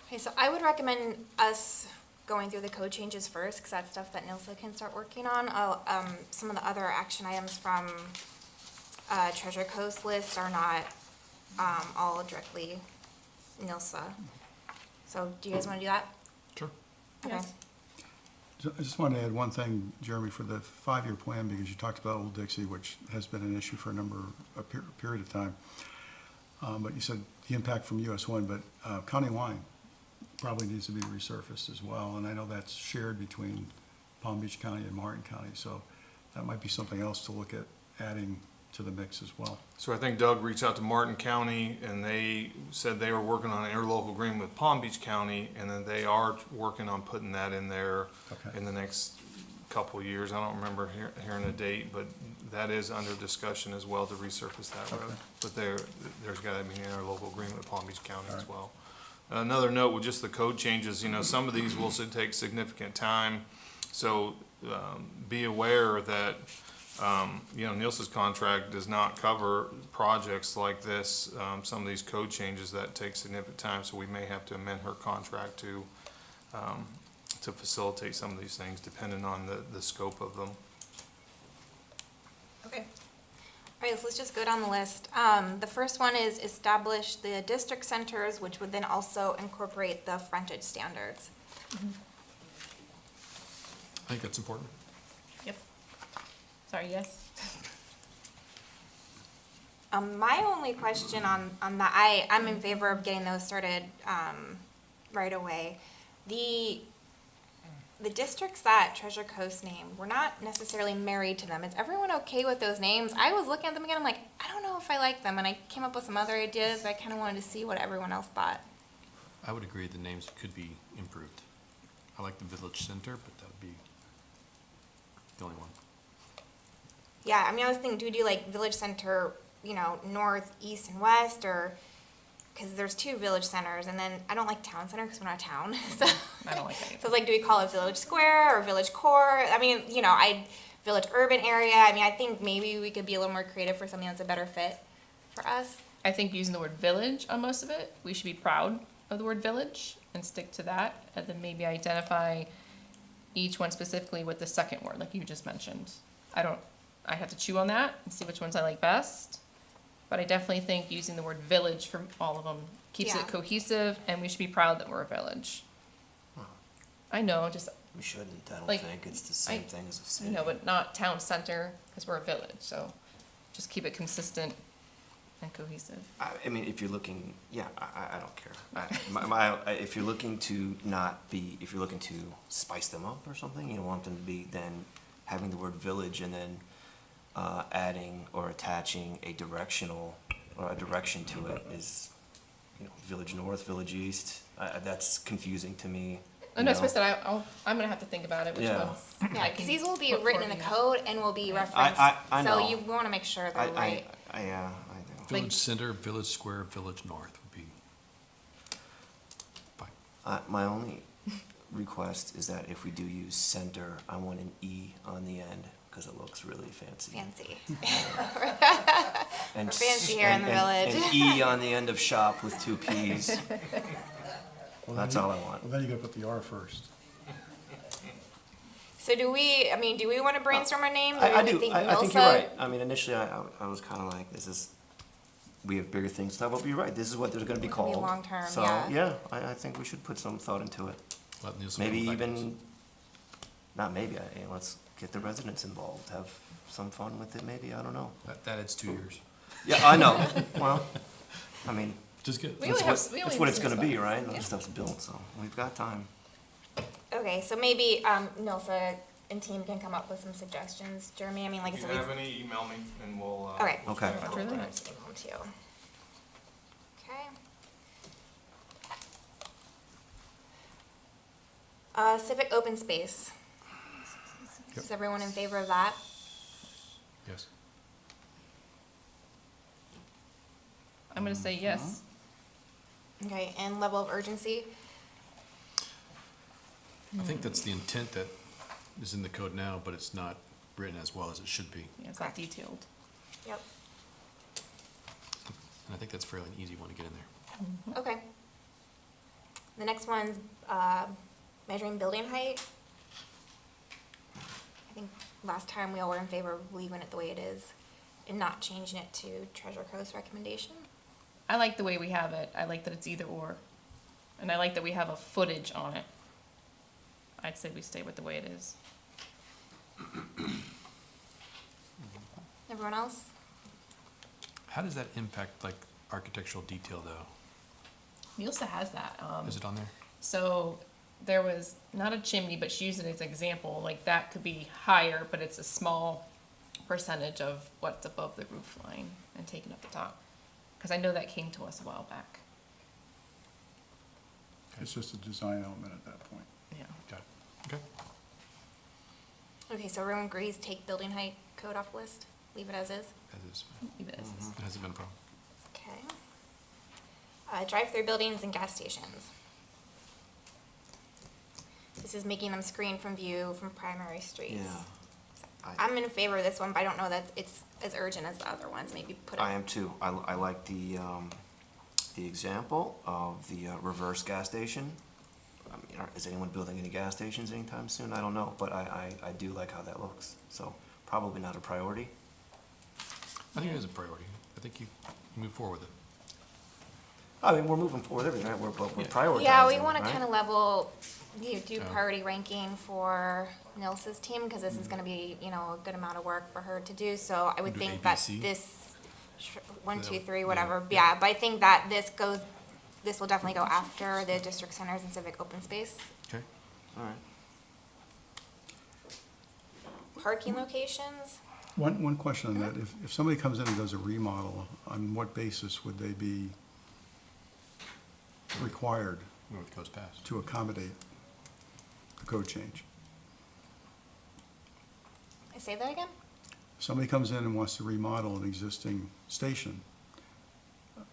Okay, so I would recommend us going through the code changes first, because that's stuff that NILSA can start working on. Some of the other action items from Treasure Coast list are not all directly NILSA. So do you guys want to do that? Sure. Okay. So I just want to add one thing, Jeremy, for the 5-year plan, because you talked about Old Dixie, which has been an issue for a period of time. But you said the impact from US 1, but County Line probably needs to be resurfaced as well. And I know that's shared between Palm Beach County and Martin County. So that might be something else to look at adding to the mix as well. So I think Doug reached out to Martin County, and they said they were working on an interlocal agreement with Palm Beach County, and then they are working on putting that in there in the next couple of years. I don't remember hearing a date, but that is under discussion as well to resurface that road. But there's got to be an interlocal agreement with Palm Beach County as well. Another note with just the code changes, you know, some of these will take significant time. So be aware that, Nilsa's contract does not cover projects like this. Some of these code changes that take significant time, so we may have to amend her contract to facilitate some of these things, depending on the scope of them. Okay. All right, so let's just go down the list. The first one is establish the district centers, which would then also incorporate the frontage standards. I think that's important. Yep. Sorry, yes? My only question on that, I'm in favor of getting those started, right away. The districts that Treasure Coast named, we're not necessarily married to them. Is everyone okay with those names? I was looking at them again, I'm like, I don't know if I like them, and I came up with some other ideas, but I kinda wanted to see what everyone else thought. I would agree the names could be improved. I like the village center, but that would be the only one. Yeah, I mean, I was thinking, do we do like village center, north, east, and west, or, because there's 2 village centers, and then I don't like town center because we're not a town, so. I don't like that either. So it's like, do we call it village square or village core? I mean, village urban area, I mean, I think maybe we could be a little more creative for something that's a better fit for us. I think using the word village on most of it, we should be proud of the word village and stick to that, and then maybe identify each one specifically with the second word, like you just mentioned. I have to chew on that and see which ones I like best, but I definitely think using the word village for all of them keeps Yeah. it cohesive, and we should be proud that we're a village. I know, just, We shouldn't, I don't Like, think, it's the same thing as a I city. know, but not town center, because we're a village, so just keep it consistent and cohesive. I mean, if you're looking, yeah, I don't care. If you're looking to if you're looking to spice them up or something, you don't want them to be then having the word village and then adding or attaching a directional or a direction to it is, village north, village east. That's confusing to me. And that's why I said I'm gonna have to think about it, which Yeah. ones. Yeah, because these will be Look written for in the it. code and will be referenced. I know. So you want to make sure they're right. I do. Village center, village square, village north would be fine. My only request is that if we do use center, I want an E on the end, because it looks really fancy. Fancy. And We're fancy here in the village. And E on the end of shop with 2 Ps. That's all I want. Well, then you gotta put the R first. So do we want to brainstorm our names? Or I we do, think I think Nilsa- you're right. I mean, initially, I was kind of like, we have bigger things to talk about, but you're right, this is what they're gonna be It's gonna called. be long-term, So, yeah. I think we should put some thought into it. Let Nielsen Maybe come back to us. even, not maybe, let's get the residents involved, have some fun with it, maybe, I don't know. That adds 2 years. Yeah, I know, well, I mean, Just get, We that's only have- what, we that's only what have it's gonna 6 be, months. right? Yeah. Other stuff's built, so we've got time. Okay, so maybe Nilsa and team can come up with some suggestions. Jeremy, I mean, like I If you said, have any, email me and we'll. okay. Okay. I'll Really put nice. it to them too. Okay. Civic open space. Yep. Is everyone in favor of that? yes. I'm gonna say yes. Okay, and level of urgency? I think that's the intent that is in the code now, but it's not written as well as it should be. Yeah, it's not detailed. Yep. And I think that's fairly an easy one to get in there. Okay. The next one's measuring building height. I think last time we all were in favor of leaving it the way it is and not changing it to Treasure Coast recommendation. I like the way we have it. I like that it's either or. And I like that we have a footage on it. I'd say we stay with the way it is. Everyone else? How does that impact like architectural detail though? Nielsa has that. Is it on there? So there was not a chimney, but she used it as an example. Like that could be higher, but it's a small percentage of what's above the roof line and taking up the top. Because I know that came to us a while back. It's just a design element at that point. Yeah. Got it. Okay. Okay, so everyone agrees, take building height code off the list, leave it as is? That is, Leave it as is. it hasn't been a problem. Okay. Drive-through buildings and gas stations. This is making them screen from view from primary streets. Yeah. I'm in favor of this one, but I don't know that it's as urgent as the other ones. Maybe put it. I am too. I like the example of the reverse gas station. I mean, is anyone building any gas stations anytime soon? I don't know, but I do like how that looks. So probably not a priority. I think it is a priority. I think you move forward with it. I mean, we're moving forward everything, right? We're prioritizing, Yeah, we want to right? kind of level, do Yeah. priority ranking for Nilsa's team, because this is going to be, a good amount of work for her to do. So I would Do think A, B, that C? this, 1, 2, Yeah. 3, whatever, Yeah. yeah, but I think that this will definitely go after the district centers and civic open space. Okay. All right. Parking locations, One question on that, if somebody comes in and does a remodel, on what basis would they be required Move the code's passed. to accommodate the code change? say that again? Somebody comes in and wants to remodel an existing station,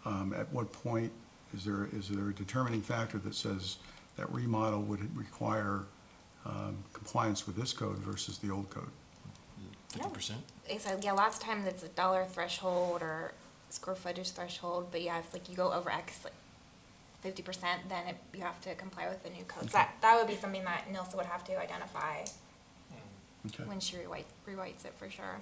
at what point is there a determining factor that says that remodel would require compliance with this code versus the old code? 50%? So, yeah, lots of times it's a dollar threshold or square footage threshold, but yeah, if like you go over X, like 50%, then you have to comply with the new codes. Okay. That would be something that Nilsa would have to identify Okay. when she rewrites it for sure.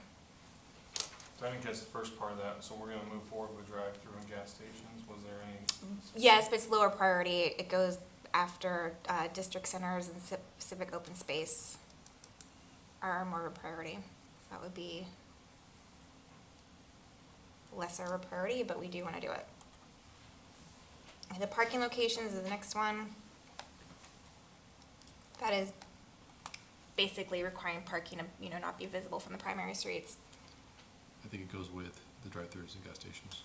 So I think that's the first part of that, so we're gonna move forward with drive-through and gas stations, was there any? Yes, but it's lower priority. It goes after district centers and civic open space are more of a priority. That would be lesser of a priority, but we do want to do it. The parking locations is the next one. That is basically requiring parking to, not be visible from the primary streets. I think it goes with the drive-throughs and gas stations.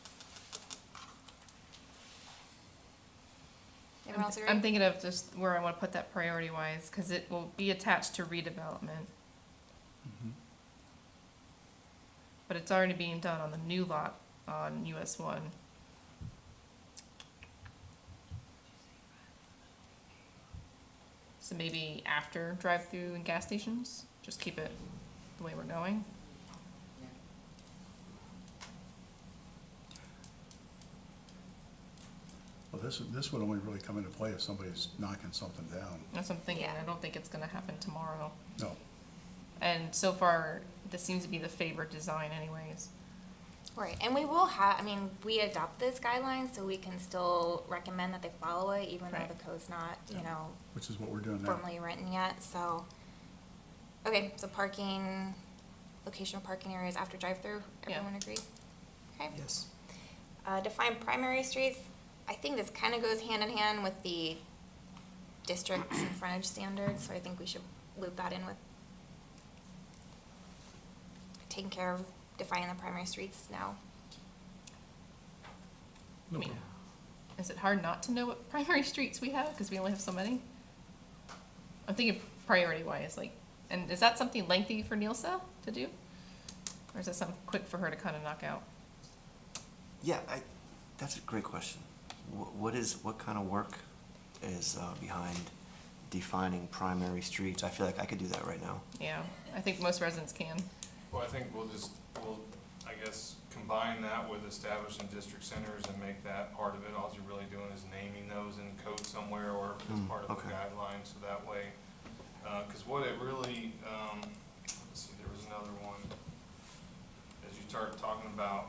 Everyone else agree? I'm thinking of just where I want to put that priority-wise, because it will be attached to redevelopment. But it's already being done on the new lot on US 1. So maybe after drive-through and gas stations, just keep it the way we're going. Well, this would only really come into play if somebody's knocking something down. That's what I'm thinking. Yeah. I don't think it's gonna happen tomorrow. No. And so far, this seems to be the favored design anyways. Right, and we will we adopt this guideline, so we can still recommend that they follow it, even though Right. the code's not, Which is what we're doing now. formally written yet, so. Okay, so parking, location of parking areas after drive-through, Yeah. everyone agree? Okay. Yes. Define primary streets, I think this kind of goes hand in hand with the district's and frontage standards, so I think we should loop that in with taking care of defining the primary streets now. I mean, is it hard not to know what primary streets we have, because we only have so many? I'm thinking priority-wise, and is that something lengthy for Nilsa to do? Or is that something quick for her to kind of knock out? Yeah, that's a great question. What kind of work is behind defining primary streets? I feel like I could do that right now. Yeah, I think most residents can. Well, I think we'll I guess, combine that with establishing district centers and make that part of it. All you're really doing is naming those in code somewhere or as part of the okay. guidelines, so that way, because what it really, let's see, there was another one. As you start talking about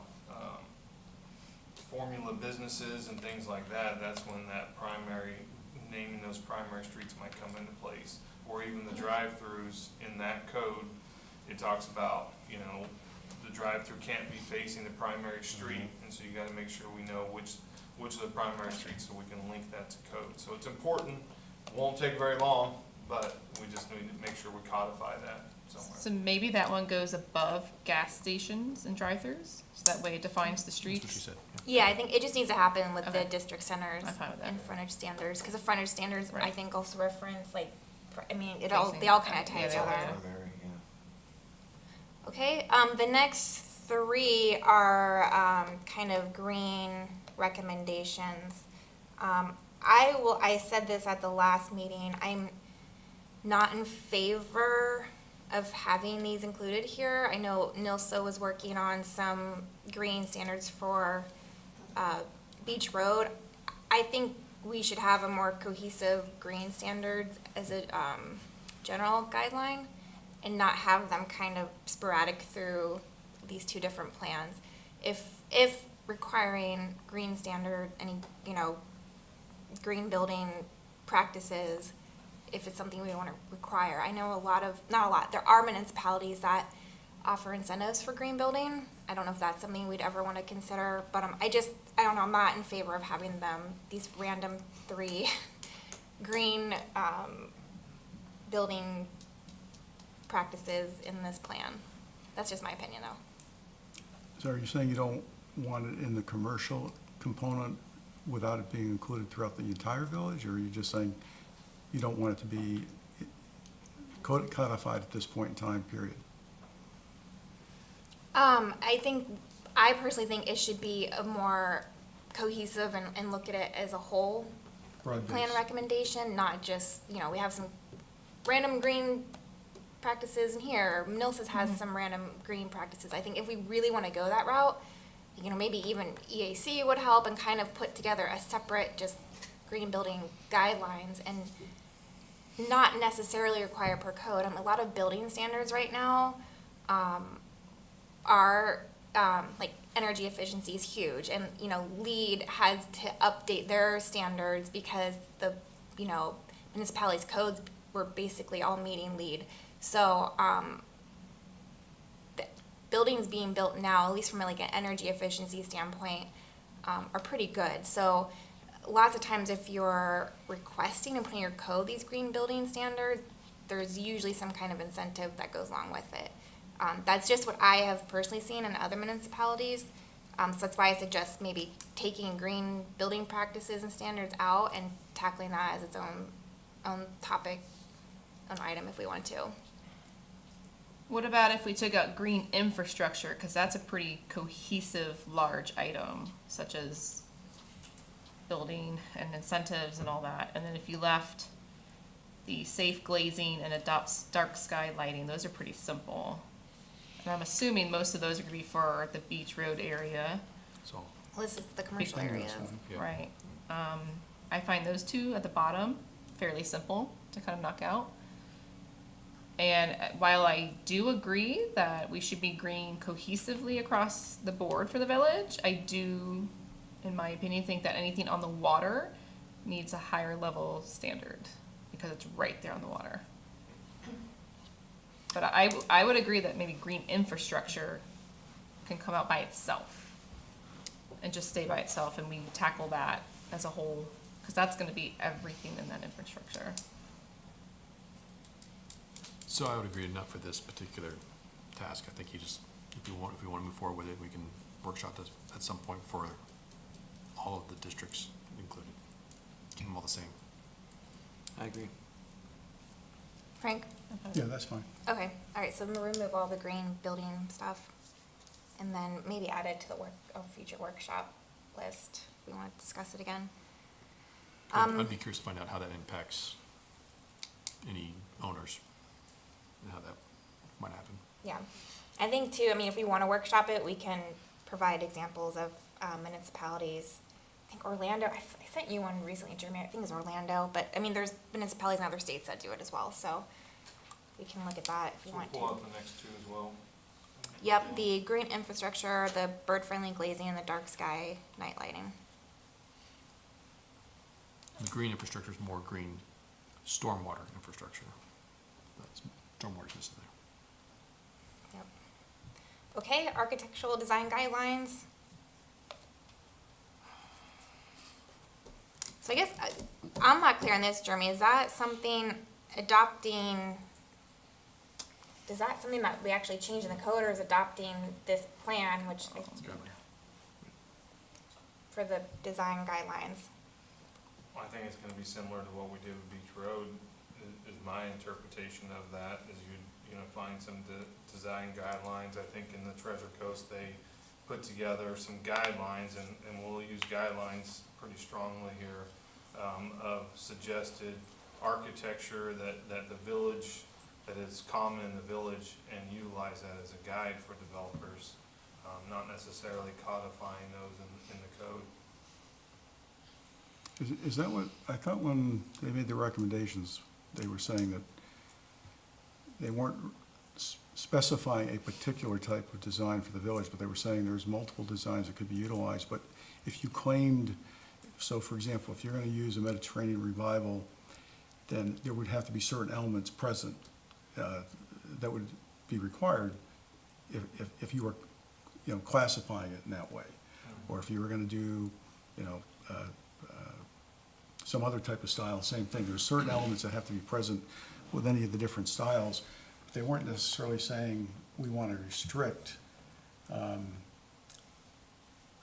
formula businesses and things like that, that's when that naming those primary streets might come into place. Or even the drive-throughs in that code, it talks about, the drive-through can't be facing the primary street, and so you gotta make sure we know which of the primary streets, so we can link that to code. So it's important, won't take very long, but we just need to make sure we codify that somewhere. So maybe that one goes above gas stations and drive-throughs, so that way it defines the That's what she streets. said. Yeah, I think it just needs to happen with the Okay. district centers I'm fine with that. and frontage standards, because the frontage standards, I Right. think, also reference, they Facing- all kind of tie yeah, they all together. do. Primary, yeah. Okay, the next three are kind of green recommendations. I said this at the last meeting, not in favor of having these included here. I know Nilsa was working on some green standards for Beach Road. I think we should have a more cohesive green standards as a general guideline and not have them kind of sporadic through these two different plans. If requiring green standard, any, green building practices, if it's something we want to require. I know not a lot, there are municipalities that offer incentives for green building. I don't know if that's something we'd ever want to consider, but I don't know, I'm not in favor of having these random 3 green building practices in this plan. That's just my opinion, though. So are you saying you don't want it in the commercial component without it being included throughout the entire village? Or are you just saying you don't want it to be codified at this point in time, period? I personally think it should be a more cohesive and look at it as a whole Broad plan base. recommendation, not just, we have some random green practices in here. Nilsa's has some random green practices. I think if we really want to go that route, maybe even EAC would help and kind of put together a separate just green building guidelines and not necessarily require per code. A lot of building standards right now are like energy efficiency is huge, and LEED has to update their standards because the municipalities' codes were basically all meeting LEED. So the buildings being built now, at least from like an energy efficiency standpoint, are pretty good. So lots of times if you're requesting and putting in your code these green building standards, there's usually some kind of incentive that goes along with it. That's just what I have personally seen in other municipalities. So that's why I suggest maybe taking green building practices and standards out and tackling that as its own topic, an item if we want to. What about if we took out green infrastructure, because that's a pretty cohesive, large item, such as building and incentives and all that, and then if you left the safe glazing and adopts dark sky lighting, those are pretty simple. And I'm assuming most of those are gonna be for the Beach Road area, So, Well, this is the commercial Big areas. one. yeah. right? I find those two at the bottom fairly simple to kind of knock out. And while I do agree that we should be green cohesively across the board for the village, I do, in my opinion, think that anything on the water needs a higher level standard because it's right there on the water. But I would agree that maybe green infrastructure can come out by itself and just stay by itself, and we tackle that as a whole, because that's gonna be everything in that infrastructure. So I would agree, not for this particular task. I think you just, if we want to move forward with it, we can workshop this at some point for all of the districts included. Keep them all the same. I agree. Frank? Yeah, that's fine. Okay, all right, so we'll remove all the green building stuff and then maybe add it to the future workshop list. If we want to discuss it again. I'd be curious to find out how that impacts any owners and how that might happen. Yeah, I think too, if we want to workshop it, we can provide examples of municipalities. I think Orlando, I sent you one recently, Jeremy, I think it's Orlando, but there's municipalities in other states that do it as well, so we can look at that if you want to. Pull out the next two as well. Yep, the green infrastructure, the bird-friendly glazing, and the dark sky night lighting. The green infrastructure is more green stormwater infrastructure. That's, stormwater's missing there. Yep. Okay, architectural design guidelines. So I guess I'm not clear on this, Jeremy. Is that something is that something that we actually change in the code, or is adopting this plan, which for the design guidelines? I think it's gonna be similar to what we did with Beach Road, is my interpretation of that, is you know, find some design guidelines. I think in the Treasure Coast, they put together some guidelines, and we'll use guidelines pretty strongly here, of suggested architecture that the village, that is common in the village, and utilize that as a guide for developers, not necessarily codifying those in the code. Is that what, I thought when they made the recommendations, they were saying that they weren't specifying a particular type of design for the village, but they were saying there's multiple designs that could be utilized, but if you claimed, so for example, if you're gonna use a Mediterranean revival, then there would have to be certain elements present, that would be required if you were, classifying it in that way. Or if you were gonna do, some other type of style, same thing. There's certain elements that have to be present with any of the different styles. They weren't necessarily saying we want to restrict the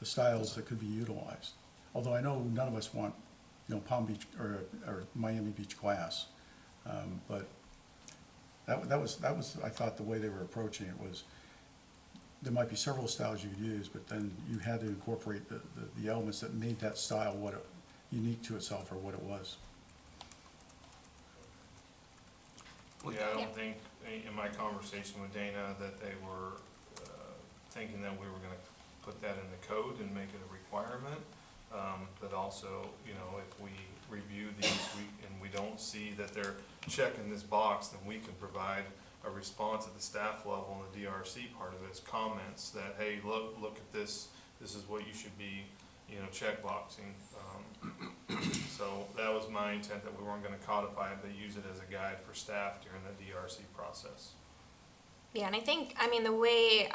styles that could be utilized. Although I know none of us want, Palm Beach or Miami Beach glass. But that was, I thought, the way they were approaching it was, there might be several styles you could use, but then you had to incorporate the elements that made that style unique to itself or what it was. Yeah, I don't think, in my conversation with Dana, that they were thinking that we were gonna put that in the code and make it a requirement. But also, if we review these, and we don't see that they're checking this box, then we can provide a response at the staff level and the DRC part of it is comments that, hey, look at this, this is what you should be, checkboxing. So that was my intent, that we weren't gonna codify it, but use it as a guide for staff during the DRC process. Yeah, and I think, the way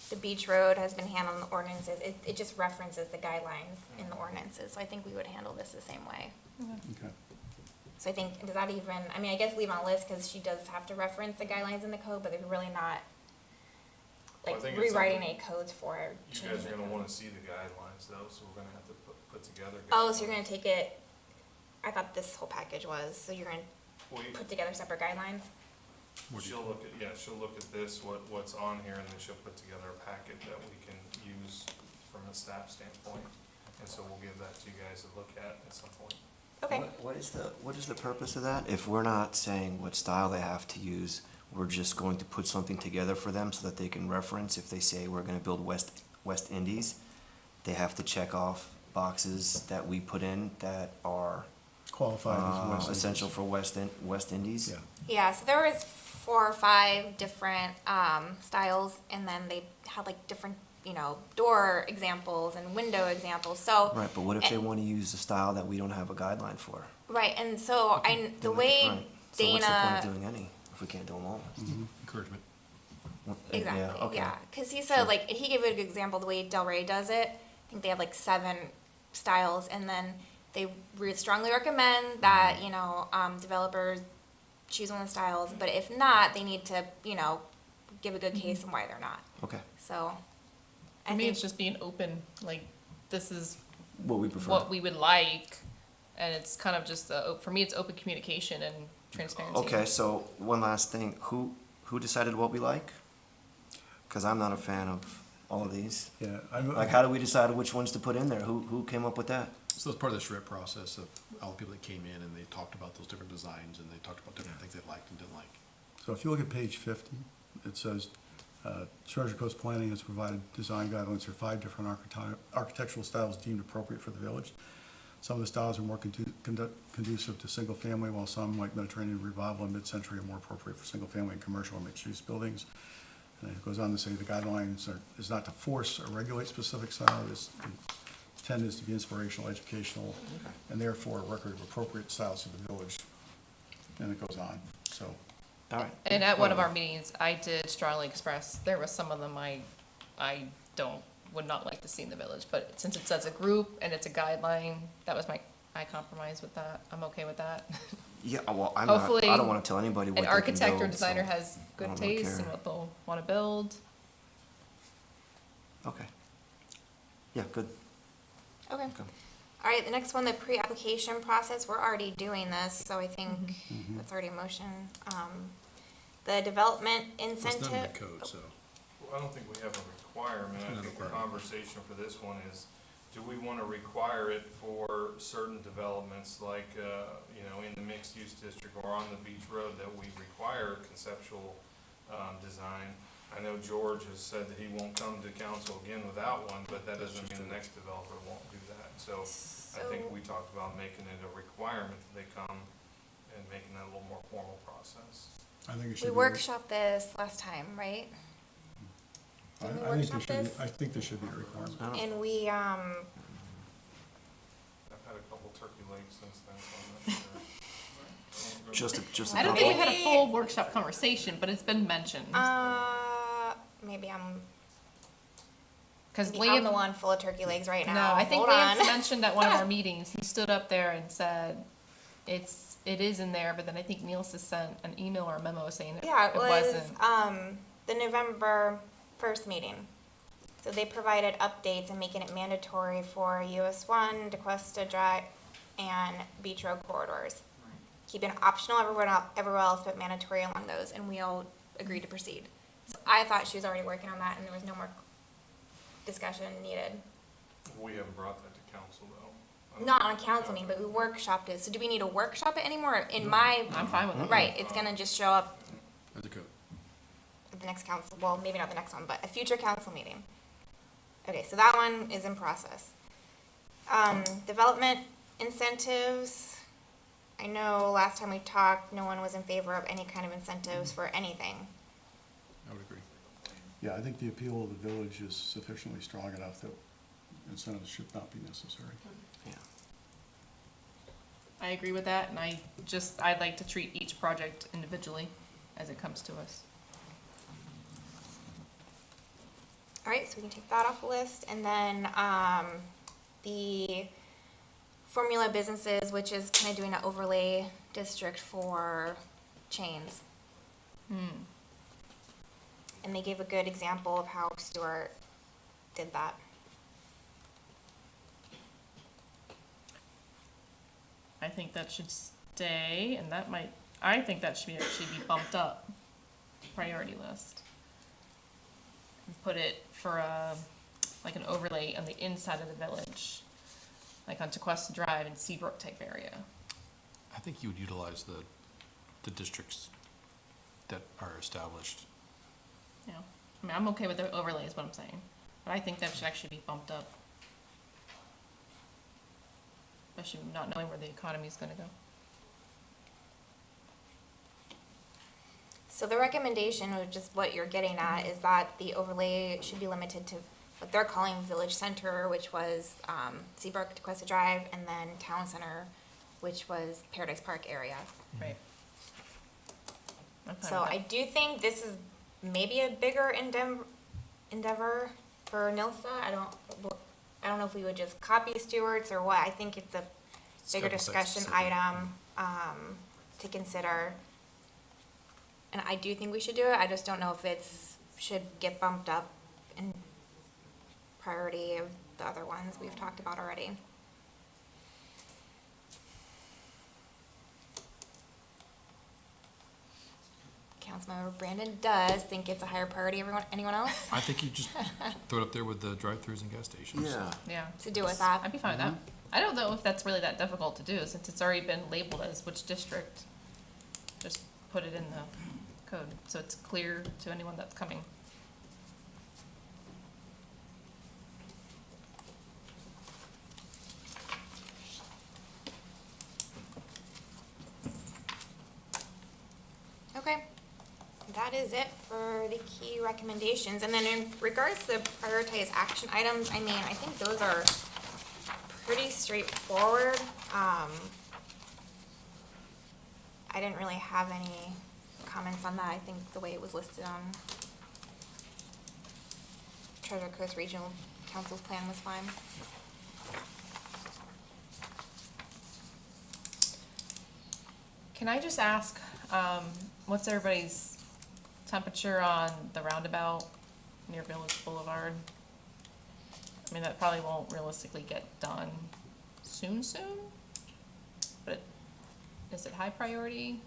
the beach road has been handled in the ordinances, it just references the guidelines in the ordinances, so I think we would handle this the same way. Okay. So I think, does that even, I guess leave on a list, because she does have to reference the guidelines in the code, but they're really not, Well, I like, think it's rewriting something any codes for it. You guys are gonna wanna see the guidelines though, so we're gonna have to put together. Oh, so you're guidelines. gonna take it, I thought this whole package was, so you're gonna We- put together separate guidelines? She'll look at this, what's on here, and then she'll put together a packet that we can use from a staff standpoint. And so we'll give that to you guys to look at some point. Okay. What is the purpose of that? If we're not saying what style they have to use, we're just going to put something together for them so that they can reference. If they say we're gonna build West Indies, they have to check off boxes that we put in that are Qualified as West essential for West Indies. Yeah. Yeah, so there was 4 or 5 different styles, and then they had like different, door examples and window examples, so. Right, but what if they wanna use a style that we don't have a guideline for? Right, and so the way Right. So what's the point of Dana, doing any if we can't do them all? Encouragement. exactly, okay. yeah, because he said, Sure. like, he gave a good example, the way Del Rey does it, I think they have like 7 styles, and then they strongly recommend that, developers choose one of the styles, but if not, they need to, give a good case on why they're not, Okay, so. For me, it's just being open, like, this is what we prefer. what we would like, and it's kind of just, for me, it's open communication and transparency. Okay, so one last thing, who decided what we like? Cause I'm not a fan of all of these. Yeah. Like, how do we decide which ones to put in there? Who came up with that? So it's part of the SHRIP process of all the people that came in and they talked about those different designs and they talked about different things they liked and didn't like. So if you look at page 50, it says, Treasure Coast Planning has provided design guidelines for 5 different architectural styles deemed appropriate for the village. Some of the styles are more conducive to single family, while some, like Mediterranean Revival and Mid-Century, are more appropriate for single family and commercial or mixed-use buildings. And it goes on to say the guidelines is not to force or regulate specific style, it's intended to be inspirational, educational, and therefore a record of appropriate styles for the village. And it goes on, so. All right. And at one of our meetings, I did strongly express, there were some of them I would not like to see in the village, but since it's as a group and it's a guideline, that was I compromised with that, I'm okay with that. Yeah, well, I Hopefully, don't wanna tell anybody what An they can architect or build, designer so has I good don't really taste care. in what they'll wanna build. Okay. Yeah, good. Okay. Okay. All right, the next one, the pre-application process, we're already doing this, so I think Mm-hmm. that's already a motion. The development It's not in the incentive. code, so. Well, I don't think we have a requirement. It's I not a think the requirement. conversation for this one is, do we want to require it for certain developments, like, you know, in the mixed-use district or on the beach road, that we require conceptual design? I know George has said that he won't come to council again without one, but that doesn't mean the next developer won't do that. So I think we talked about making it a requirement that they come and making that a little more formal process. I think it should We be. workshopped this last time, right? Didn't we I think workshop there should this? be, I think there should be a requirement. And we, I've had a couple turkey legs since then, so I'm not sure. Just a I don't think we couple. had a full workshop conversation, but it's been mentioned. maybe Because I'm Liam, the one full of turkey legs right no, now. I think Hold Lance on. mentioned at one of our meetings, he stood up there and said, it is in there, but then I think Niels has sent an email or a memo saying it Yeah, it was, wasn't. the November 1st meeting. So they provided updates and making it mandatory for US 1, DeQuesta Drive, and Beach Road corridors. Keeping it optional everywhere else, but mandatory along those, and we all agreed to proceed. So I thought she was already working on that, and there was no more discussion needed. We haven't brought that to council, though. Not on a council meeting, but we workshopped it. So do we need to workshop it anymore? In my, I'm fine with it. right, it's gonna just show up As a code. at the next council, well, maybe not the next one, but a future council meeting. Okay, so that one is in process. Development incentives. I know last time we talked, no one was in favor of any kind of incentives for anything. I would agree. Yeah, I think the appeal of the village is sufficiently strong enough that incentives should not be necessary. Yeah. I agree with that, and I'd like to treat each project individually as it comes to us. All right, so we can take that off the list, and then, the formula businesses, which is kind of doing an overlay district for chains. And they gave a good example of how Stewart did that. I think that should stay, and I think that should actually be bumped up, priority list. And put it for like an overlay on the inside of the village, like on Tequesta Drive and Seabrook type area. I think you would utilize the districts that are established. Yeah, I mean, I'm okay with the overlay is what I'm saying, but I think that should actually be bumped up. Especially not knowing where the economy's gonna go. So the recommendation, which is what you're getting at, is that the overlay should be limited to what they're calling village center, which was, Seabrook, Tequesta Drive, and then town center, which was Paradise Park area. Right. I'm fine So with I that. do think this is maybe a bigger endeavor for NILSA. I don't know if we would just copy Stewart's or what. I think it's a bigger Couple sites discussion specific. item, to consider. And I do think we should do it. I just don't know if should get bumped up in priority of the other ones we've talked about already. Councilmember Brandon does think it's a higher priority. Anyone else? I think you just throw it up there with the drive-throughs and gas stations. Yeah. Yeah. To do with that. I'd be fine with that. I don't know if that's really that difficult to do, since it's already been labeled as which district. Just put it in the code, so it's clear to anyone that's coming. Okay, that is it for the key recommendations. And then in regards to prioritized action items, I mean, I think those are pretty straightforward. I didn't really have any comments on that. I think the way it was listed on Treasure Coast Regional Council's plan was fine. Can I just ask, what's everybody's temperature on the roundabout near Village Boulevard? I mean, that probably won't realistically get done soon, but is it high priority?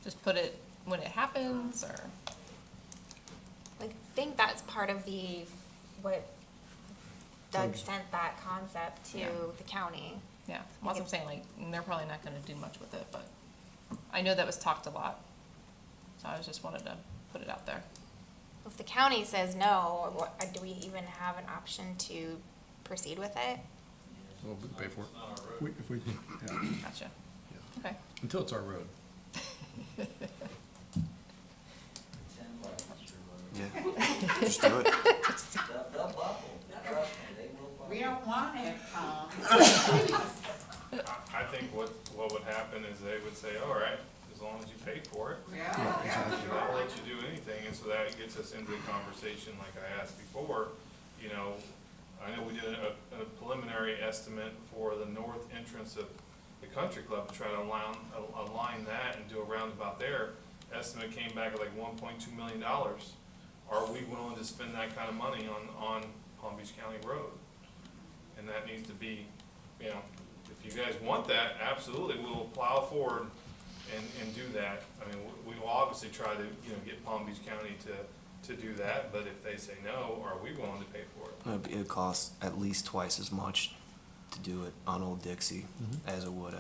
Just put it when it happens, or? I think that's part of what Doug sent that concept to Yeah. the county. Yeah, well, I'm saying, like, they're probably not gonna do much with it, but I know that was talked a lot. So I was just wanted to put it out there. If the county says no, do we even have an option to proceed with it? Well, we pay for it, If we, yeah. Gotcha. Okay. until it's our road. Yeah, just do it. We don't want it, Tom. I think what would happen is they would say, all right, as long as you pay for it, Yeah, I'll let you do anything, and so that gets us into the conversation like I asked before, you know, I know we did a preliminary estimate for the north entrance of the country club to try to align that and do a roundabout there. Estimate came back at like $1.2 million. Are we willing to spend that kind of money on Palm Beach County Road? And that needs to be, you know, if you guys want that, absolutely, we'll plow forward and do that. I mean, we will obviously try to, you know, get Palm Beach County to do that, but if they say no, are we willing to pay for it? It would cost at least twice as much to do it on Old Dixie as it would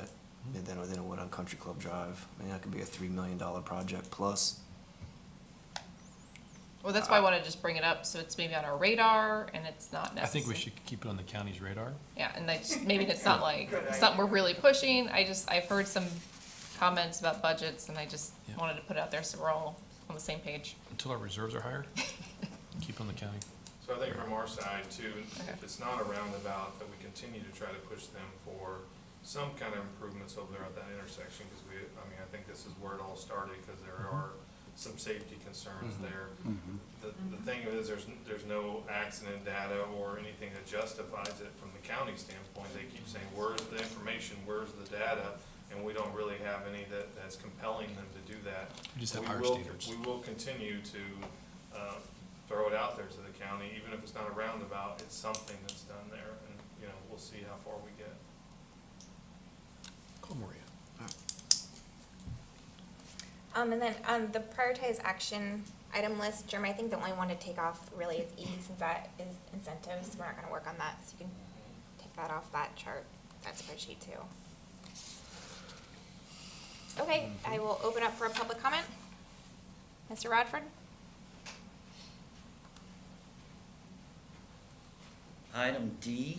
than it would on Country Club Drive. I mean, that could be a $3 million project plus. Well, that's why I wanna just bring it up, so it's maybe on our radar and it's not necessary. I think we should keep it on the county's radar. Yeah, and maybe it's not like, something we're really pushing, I've heard some comments about budgets, and I just Yeah. wanted to put it out there so we're all on the same page. Until our reserves are higher, keep it on the county. So I think from our side too, Okay. if it's not a roundabout, that we continue to try to push them for some kind of improvements over there at that intersection, because I think this is where it all started, because there are some safety concerns there. The thing is, there's no accident data or anything that justifies it from the county standpoint. They keep saying, where's the information, where's the data? And we don't really have any that's compelling them to do that. We just have We higher will- standards. We will continue to throw it out there to the county, even if it's not a roundabout, it's something that's done there, and, you know, we'll see how far we get. Call Maria. And then on the prioritized action item list, Jeremy, I think the only one to take off really is E, since that is incentives. We're not gonna work on that, so you can take that off that chart, that spreadsheet too. Okay, I will open up for a public comment. Mr. Radford? Item D,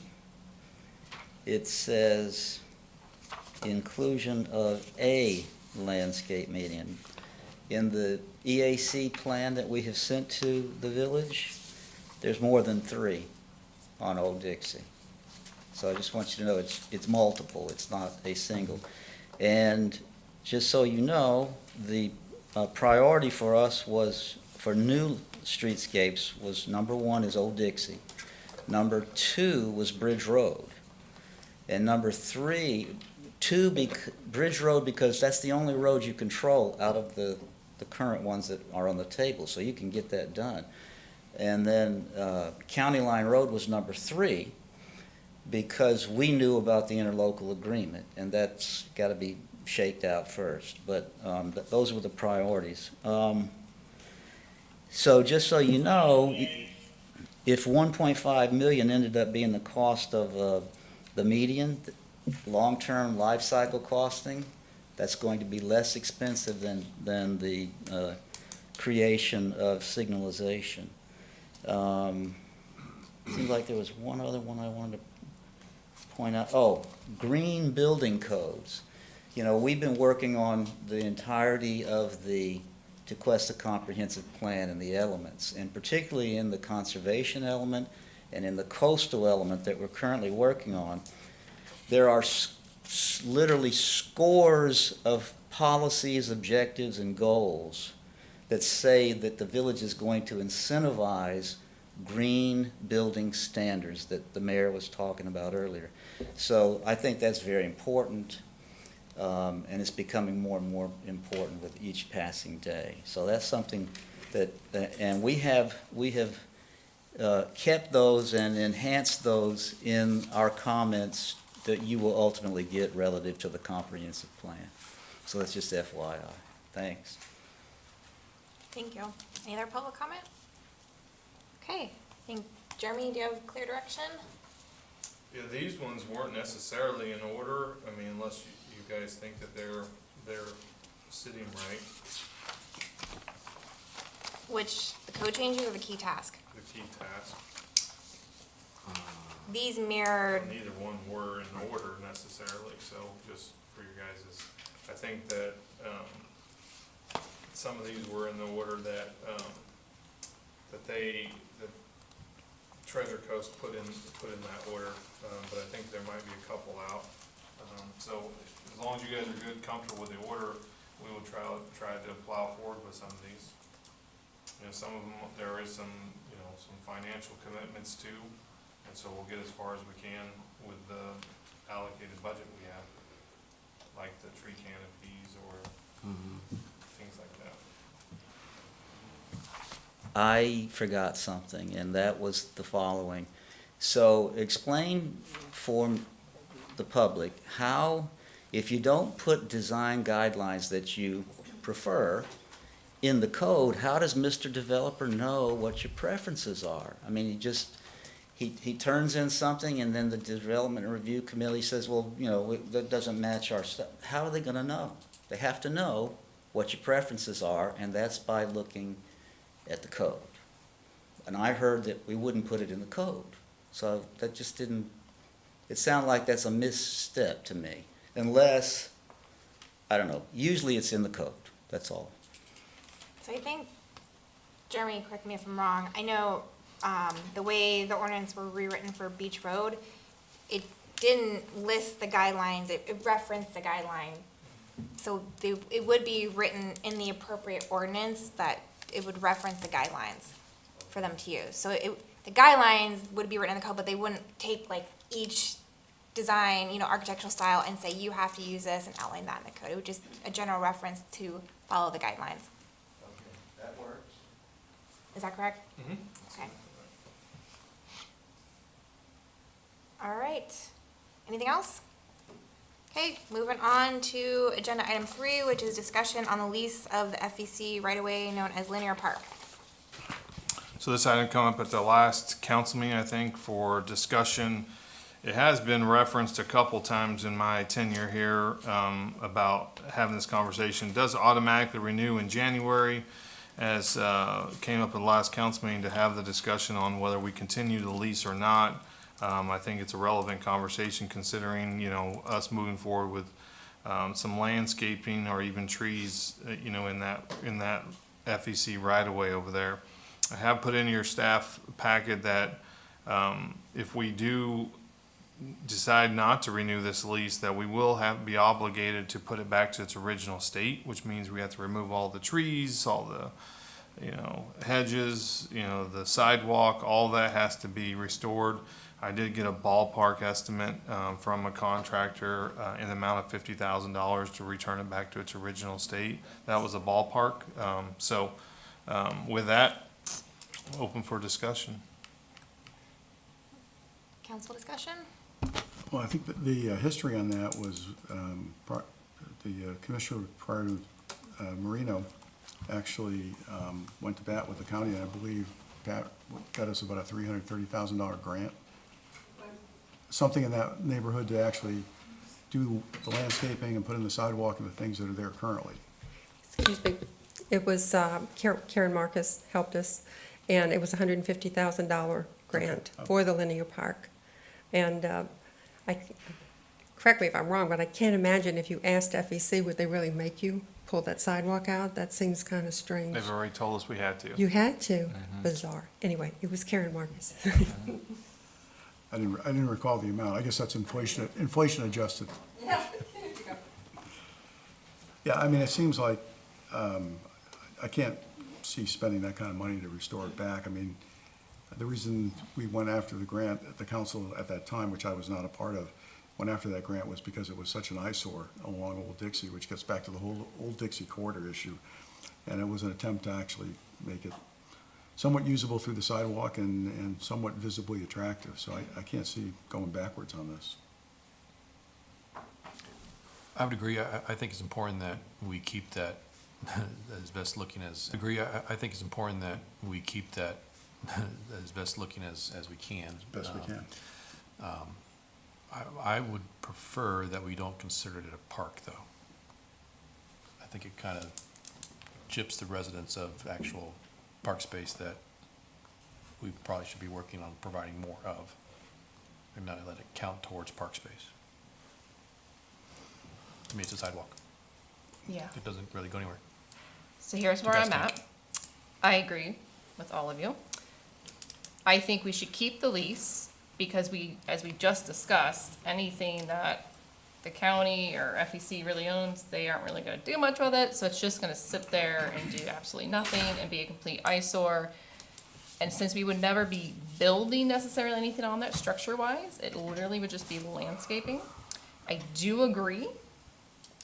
it says inclusion of a landscape median. In the EAC plan that we have sent to the village, there's more than 3 on Old Dixie. So I just want you to know it's multiple, it's not a single. And just so you know, the priority for us was, for new streetscapes, was number 1 is Old Dixie. Number 2 was Bridge Road. And number 3, Bridge Road, because that's the only road you control out of the current ones that are on the table, so you can get that done. And then County Line Road was number 3, because we knew about the interlocal agreement, and that's got to be shaked out first. But those were the priorities. So just so you know, if 1.5 million ended up being the cost of the median, long-term life cycle costing, that's going to be less expensive than the creation of signalization. Seems like there was one other one I wanted to point out. Oh, green building codes. You know, we've been working on the entirety of the Tequesta Comprehensive Plan and the elements, and particularly in the conservation element and in the coastal element that we're currently working on. There are literally scores of policies, objectives, and goals that say that the village is going to incentivize green building standards that the mayor was talking about earlier. So I think that's very important, and it's becoming more and more important with each passing day. So that's something that, and we have kept those and enhanced those in our comments that you will ultimately get relative to the comprehensive plan. So that's just FYI. Thanks. Thank you. Any other public comment? Okay, I think, Jeremy, do you have clear direction? Yeah, these ones weren't necessarily in order, I mean, unless you guys think that they're sitting right, Which, the code changes or the key task? the key task. These mirrored, Neither one were in order necessarily, so just for you guys, I think that, some of these were in the order that that Treasure Coast put in that order, but I think there might be a couple out. So as long as you guys are good, comfortable with the order, we will try to plow forward with some of these. You know, some of them, there is some financial commitments too, and so we'll get as far as we can with the allocated budget we have, like the tree canopies or things like that. I forgot something, and that was the following. So explain for the public how, if you don't put design guidelines that you prefer in the code, how does Mr. Developer know what your preferences are? I mean, he turns in something and then the Development Review Committee says, well, that doesn't match our stuff. How are they gonna know? They have to know what your preferences are, and that's by looking at the code. And I heard that we wouldn't put it in the code. So that just didn't, it sounded like that's a misstep to me. Unless, I don't know, usually it's in the code, that's all. so I think, Jeremy, correct me if I'm wrong, I know, the way the ordinance were rewritten for Beach Road, it didn't list the guidelines, it referenced the guideline. So it would be written in the appropriate ordinance that it would reference the guidelines for them to use. So the guidelines would be written in the code, but they wouldn't take like each design, architectural style and say, you have to use this and outline that in the code. It would just a general reference to follow the guidelines. Okay, that works. Is that correct? Mm-hmm. Okay. All right. Anything else? Okay, moving on to agenda item 3, which is discussion on the lease of the FEC right-of-way known as Linear Park. So this item come up at the last council meeting, I think, for discussion. It has been referenced a couple times in my tenure here about having this conversation. It does automatically renew in January, as came up at the last council meeting, to have the discussion on whether we continue the lease or not. I think it's a relevant conversation considering, us moving forward with some landscaping or even trees, in that FEC right of way over there. I have put in your staff packet that if we do decide not to renew this lease, that we will be obligated to put it back to its original state, which means we have to remove all the trees, all the hedges, the sidewalk, all that has to be restored. I did get a ballpark estimate from a contractor in the amount of $50,000 to return it back to its original state. That was a ballpark. With that, open for discussion. Council discussion? Well, I think that the history on that was the commissioner prior to Marino actually went to bat with the county, and I believe Pat got us about a $330,000 grant. Something in that neighborhood to actually do the landscaping and put in the sidewalk and the things that are there currently. Excuse me, it was Karen Marcus helped us, and it was a $150,000 grant for the linear park. And correct me if I'm wrong, but I can't imagine if you asked FEC, would they really make you pull that sidewalk out? That seems kind of strange. They've already told us we had to. You had to? Bizarre. Anyway, it was Karen Marcus. I didn't recall the amount. I guess that's inflation adjusted. Yeah, I mean, it seems like, I can't see spending that kind of money to restore it back. I mean, the reason we went after the grant, the council at that time, which I was not a part of, went after that grant was because it was such an eyesore along Old Dixie, which gets back to the whole Old Dixie corridor issue. And it was an attempt to actually make it somewhat usable through the sidewalk and somewhat visibly attractive. So I can't see going backwards on this. I would agree. I think it's important that we keep that as best looking as, I think it's important that we keep that as best looking as we can. Best we can. I would prefer that we don't consider it a park, though. I think it kind of gyps the residents of actual park space that we probably should be working on providing more of, and not let it count towards park space. To me, it's a sidewalk. Yeah. It doesn't really go anywhere. So here's You where guys I'm think? at. I agree with all of you. I think we should keep the lease because we, as we just discussed, anything that the county or FEC really owns, they aren't really gonna do much with it, so it's just gonna sit there and do absolutely nothing and be a complete eyesore. And since we would never be building necessarily anything on that structure-wise, it literally would just be landscaping. I do agree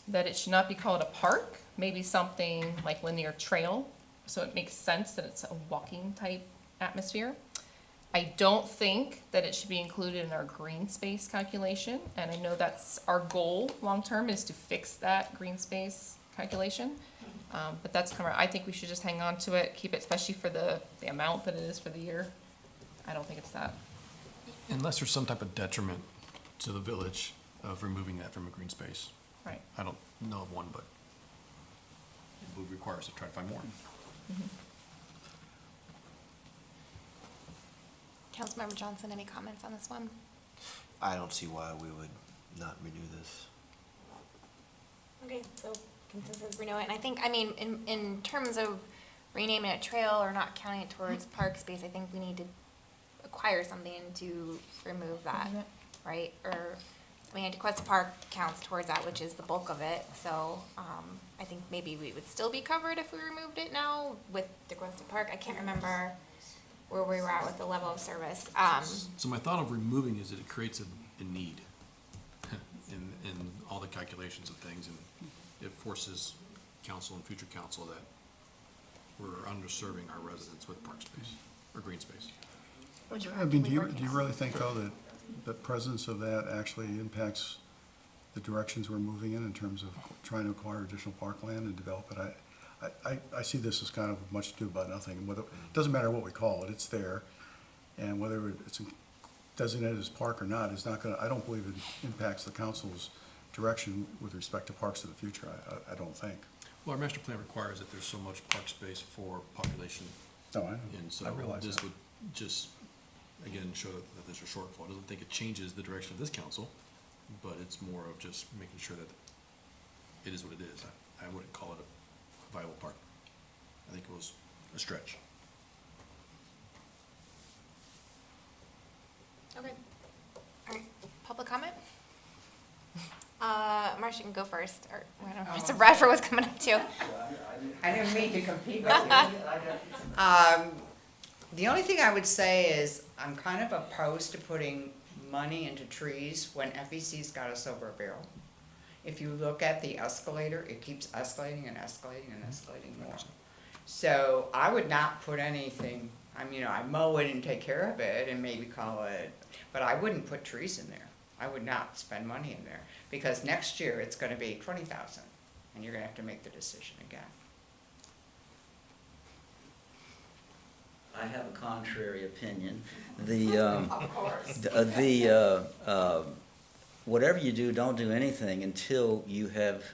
that it should not be called a park, maybe something like linear trail, so it makes sense that it's a walking type atmosphere. I don't think that it should be included in our green space calculation, and I know that's our goal long-term is to fix that green space calculation. But that's kind of, I think we should just hang on to it, keep it, especially for the amount that it is for the year. I don't think it's that. Unless there's some type of detriment to the village of removing that from a green space. Right. I don't know of one, but it would require us to try to find more. Councilmember Johnson, any comments on this one? I don't see why we would not renew this. Okay, so consensus renew it, and I think, I mean, in terms of renaming it trail or not counting it towards park space, I think we need to acquire something to remove that, right? Or, I mean, DeQuesta Park counts towards that, which is the bulk of it, so, I think maybe we would still be covered if we removed it now with DeQuesta Park. I can't remember where we were at with the level of service. So my thought of removing is that it creates a need in all the calculations of things, and it forces council and future council that we're underserving our residents with park space or green space. I mean, do you really think, though, that the presence of that actually impacts the directions we're moving in terms of trying to acquire additional parkland and develop it? I see this as kind of much ado about nothing. Whether, it doesn't matter what we call it, it's there. And whether it's designated as park or not is not gonna, I don't believe it impacts the council's direction with respect to parks of the future. I don't think. Well, our master plan requires that there's so much park space for population, No, I know. and so I realize this that. would just, again, show that there's a shortfall. I don't think it changes the direction of this council, but it's more of just making sure that it is what it is. I wouldn't call it a viable park. I think it was a stretch. Okay. All right, public comment? Marcia can go first, or, I don't know, Mr. Bradford was coming up too. I didn't mean to compete with you. The only thing I would say is I'm kind of opposed to putting money into trees when FEC's got us over a barrel. If you look at the escalator, it keeps escalating and escalating and escalating more. So I would not put anything, I mow it and take care of it and maybe call it, but I wouldn't put trees in there. I would not spend money in there, because next year it's gonna be 20,000, and you're gonna have to make the decision again. I have a contrary opinion. Of course. Whatever you do, don't do anything until you have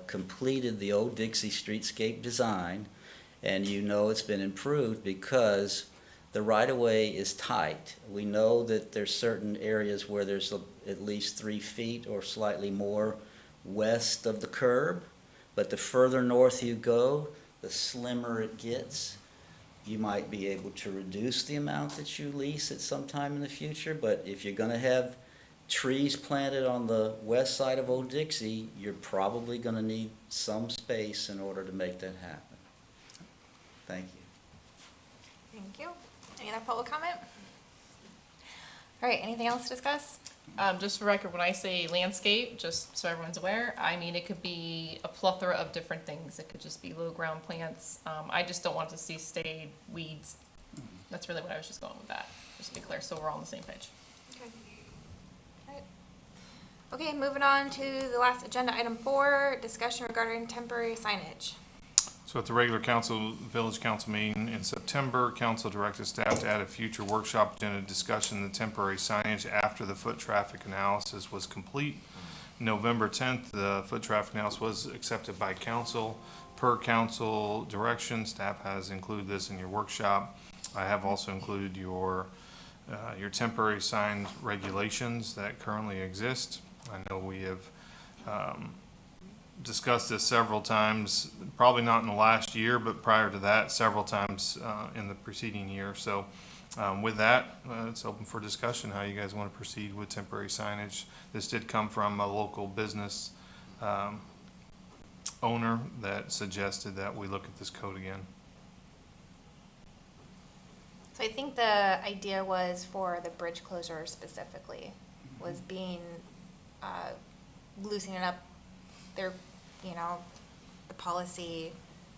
completed the old Dixie streetscape design and you know it's been improved, because the right-of-way is tight. We know that there's certain areas where there's at least 3 feet or slightly more west of the curb, but the further north you go, the slimmer it gets. You might be able to reduce the amount that you lease at some time in the future, but if you're gonna have trees planted on the west side of Old Dixie, you're probably gonna need some space in order to make that happen. Thank you. Thank you. Any other public comment? All right, anything else to discuss? Just for record, when I say landscape, just so everyone's aware, I mean, it could be a plethora of different things. It could just be low ground plants. I just don't want to see stayed weeds. That's really what I was just going with that, just to be clear, so we're all on the same page. Okay. All right. Okay, moving on to the last agenda, item 4, discussion regarding temporary signage. So at the regular village council meeting in September, council directed staff to add a future workshop agenda discussion the temporary signage after the foot traffic analysis was complete. November 10th, the foot traffic analysis was accepted by council. Per council direction, staff has included this in your workshop. I have also included your temporary sign regulations that currently exist. I know we have discussed this several times, probably not in the last year, but prior to that, several times in the preceding year. So with that, it's open for discussion how you guys want to proceed with temporary signage. This did come from a local business owner that suggested that we look at this code again. So I think the idea was for the bridge closure specifically, was being, loosening up their, the policy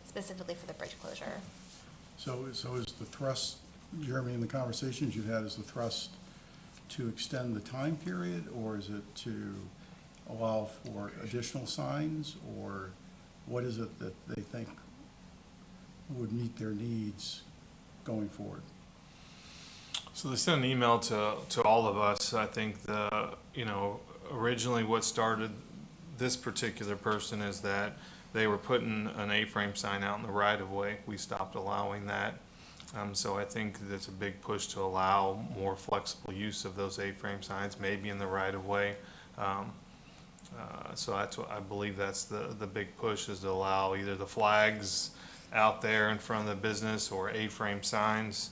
specifically for the bridge closure. So is the thrust, Jeremy, in the conversations you've had, is the thrust to extend the time period, or is it to allow for additional signs, or what is it that they think would meet their needs going forward? So they sent an email to all of us. I think originally what started this particular person is that they were putting an A-frame sign out in the right of way. We stopped allowing that. So I think that's a big push to allow more flexible use of those A-frame signs, maybe in the right of way. So that's what I believe, that's the big push, is to allow either the flags out there in front of the business or A-frame signs,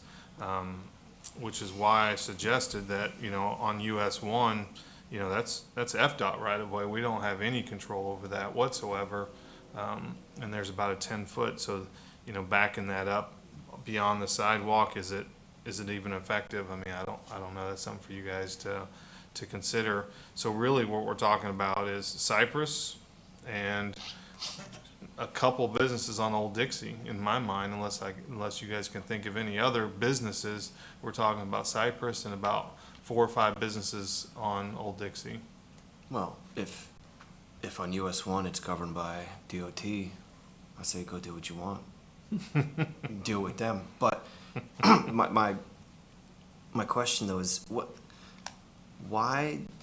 which is why I suggested that, on US 1, that's FDOT right of way. We don't have any control over that whatsoever. And there's about a 10-foot, so, backing that up beyond the sidewalk, is it even effective? I mean, I don't know. That's something for you guys to consider. So really what we're talking about is Cypress and a couple businesses on Old Dixie, in my mind, unless you guys can think of any other businesses. We're talking about Cypress and about 4 or 5 businesses on Old Dixie. Well, if on US 1 it's governed by DOT, I say go do what you want. Deal with them. But my question though is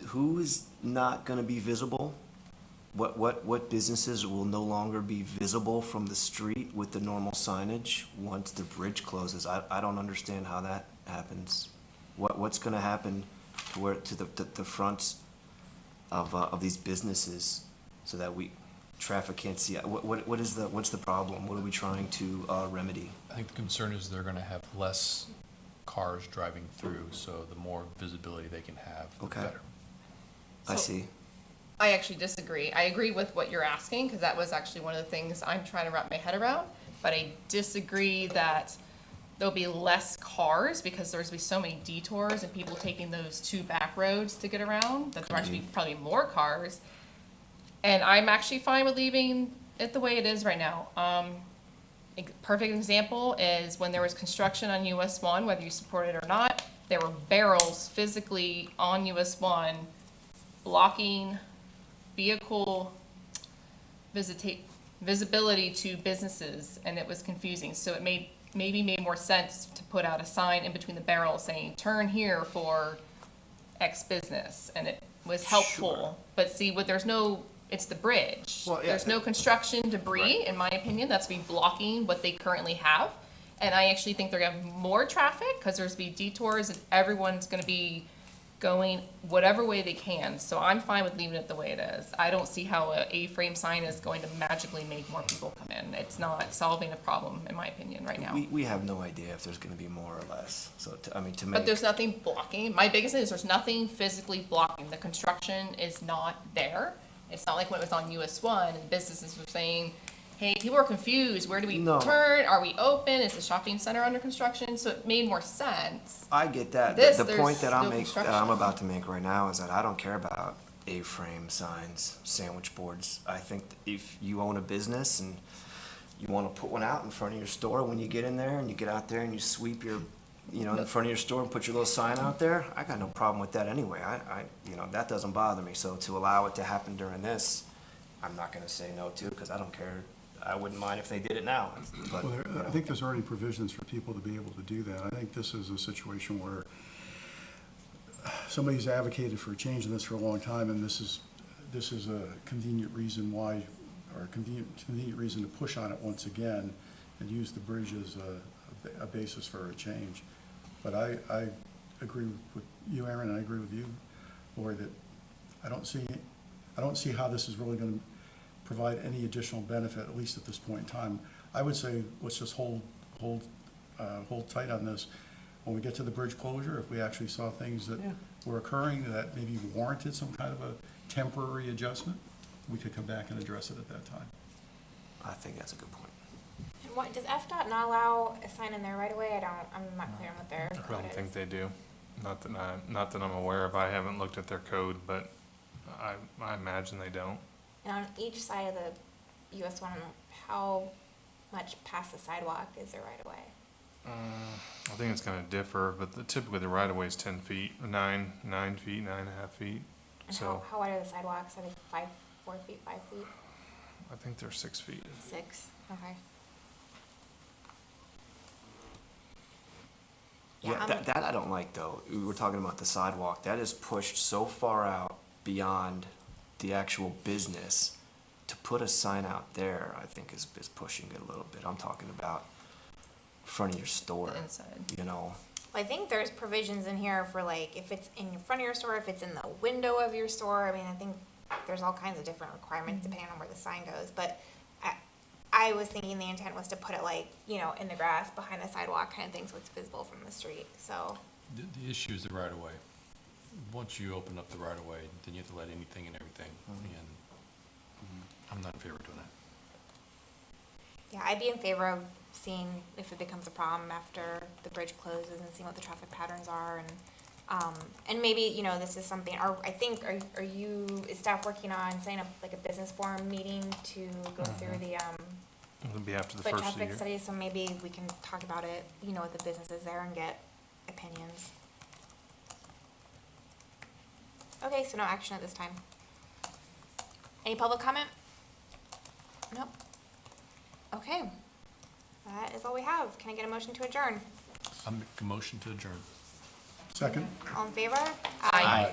who is not going to be visible? What businesses will no longer be visible from the street with the normal signage once the bridge closes? I don't understand how that happens. What's going to happen to the fronts of these businesses so that traffic can't see? What's the problem? What are we trying to remedy? I think the concern is they're gonna have less cars driving through, so the more visibility they can have, the Okay. better. I So- see. I actually disagree. I agree with what you're asking, because that was actually one of the things I'm trying to wrap my head around. But I disagree that there'll be less cars, because there's be so many detours and people taking those 2 back roads to get around, that there'll actually be probably more cars. And I'm actually fine with leaving it the way it is right now. Perfect example is when there was construction on US 1, whether you support it or not, there were barrels physically on US 1 blocking vehicle visibility to businesses, and it was confusing. So it maybe made more sense to put out a sign in between the barrels saying, turn here for X business, and it was helpful. Sure. But see, it's the bridge. Well, yeah, There's no construction debris, in my opinion, that's be blocking what they currently have. And I actually think they're gonna have more traffic, because there's be detours, and everyone's gonna be going whatever way they can. So I'm fine with leaving it the way it is. I don't see how a A-frame sign is going to magically make more people come in. It's not solving a problem, in my opinion, right now. We have no idea if there's going to be more or less. So to But make there's nothing blocking. My biggest thing is there's nothing physically blocking. The construction is not there. It's not like when it was on US 1 and businesses were saying, hey, people are confused. Where do we No. turn? Are we open? Is the shopping center under construction? So it made more sense. I get that. This, The point there's that no I'm construction. about to make right now is that I don't care about A-frame signs, sandwich boards. I think that if you own a business and you want to put one out in front of your store, when you get in there and you get out there and you sweep your, in front of your store and put your little sign out there, I got no problem with that anyway. That doesn't bother me. So to allow it to happen during this, I'm not going to say no to, because I don't care I wouldn't mind if they did it now, but, Well, you know. I think there's already provisions for people to be able to do that. I think this is a situation where somebody's advocated for changing this for a long time, and this is a convenient reason why, or a convenient reason to push on it once again and use the bridge as a basis for a change. But I agree with you, Aaron, and I agree with you, Lori, that I don't see how this is really gonna provide any additional benefit, at least at this point in time. I would say, let's just hold tight on this. When we get to the bridge closure, if we actually saw things that were occurring that maybe warranted some kind of a temporary adjustment, we could come back and address it at that time. I think that's a good point. And what, does FDOT not allow a sign in there right away? I'm not clear on what their I code don't is. think they do. Not that I'm aware of. I haven't looked at their code, but I imagine they don't. And on each side of the US one, how much past the sidewalk is there right away? I think it's gonna differ, but typically the right of way is 10 feet, 9 feet, 9.5 feet. And So how wide are the sidewalks? Are they 4 feet, 5 feet, I think they're 6 feet. 6? Okay. Yeah, that I don't like though. We were talking about the sidewalk. That is pushed so far out beyond the actual business. To put a sign out there, I think is pushing it a little bit. I'm talking about front of your store, The inside. you know. Well, I think there's provisions in here for like, if it's in front of your store, if it's in the window of your store. I mean, I think there's all kinds of different requirements depending on where the sign goes. But I was thinking the intent was to put it like, in the grass behind the sidewalk kind of thing so it's visible from the street, so. The issue is the right of way. Once you open up the right of way, then you have to let anything and everything, and I'm not in favor of doing that. Yeah, I'd be in favor of seeing if it becomes a problem after the bridge closes and seeing what the traffic patterns are and maybe, this is something, is staff working on setting up like a business forum meeting to go through the, It'll be after the foot first of the traffic year. study, so maybe we can talk about it, with the businesses there and get opinions. Okay, so no action at this time. Any public comment? Nope. Okay. That is all we have. Can I get a motion to adjourn? I make a motion to adjourn. Second? All in favor? Aye.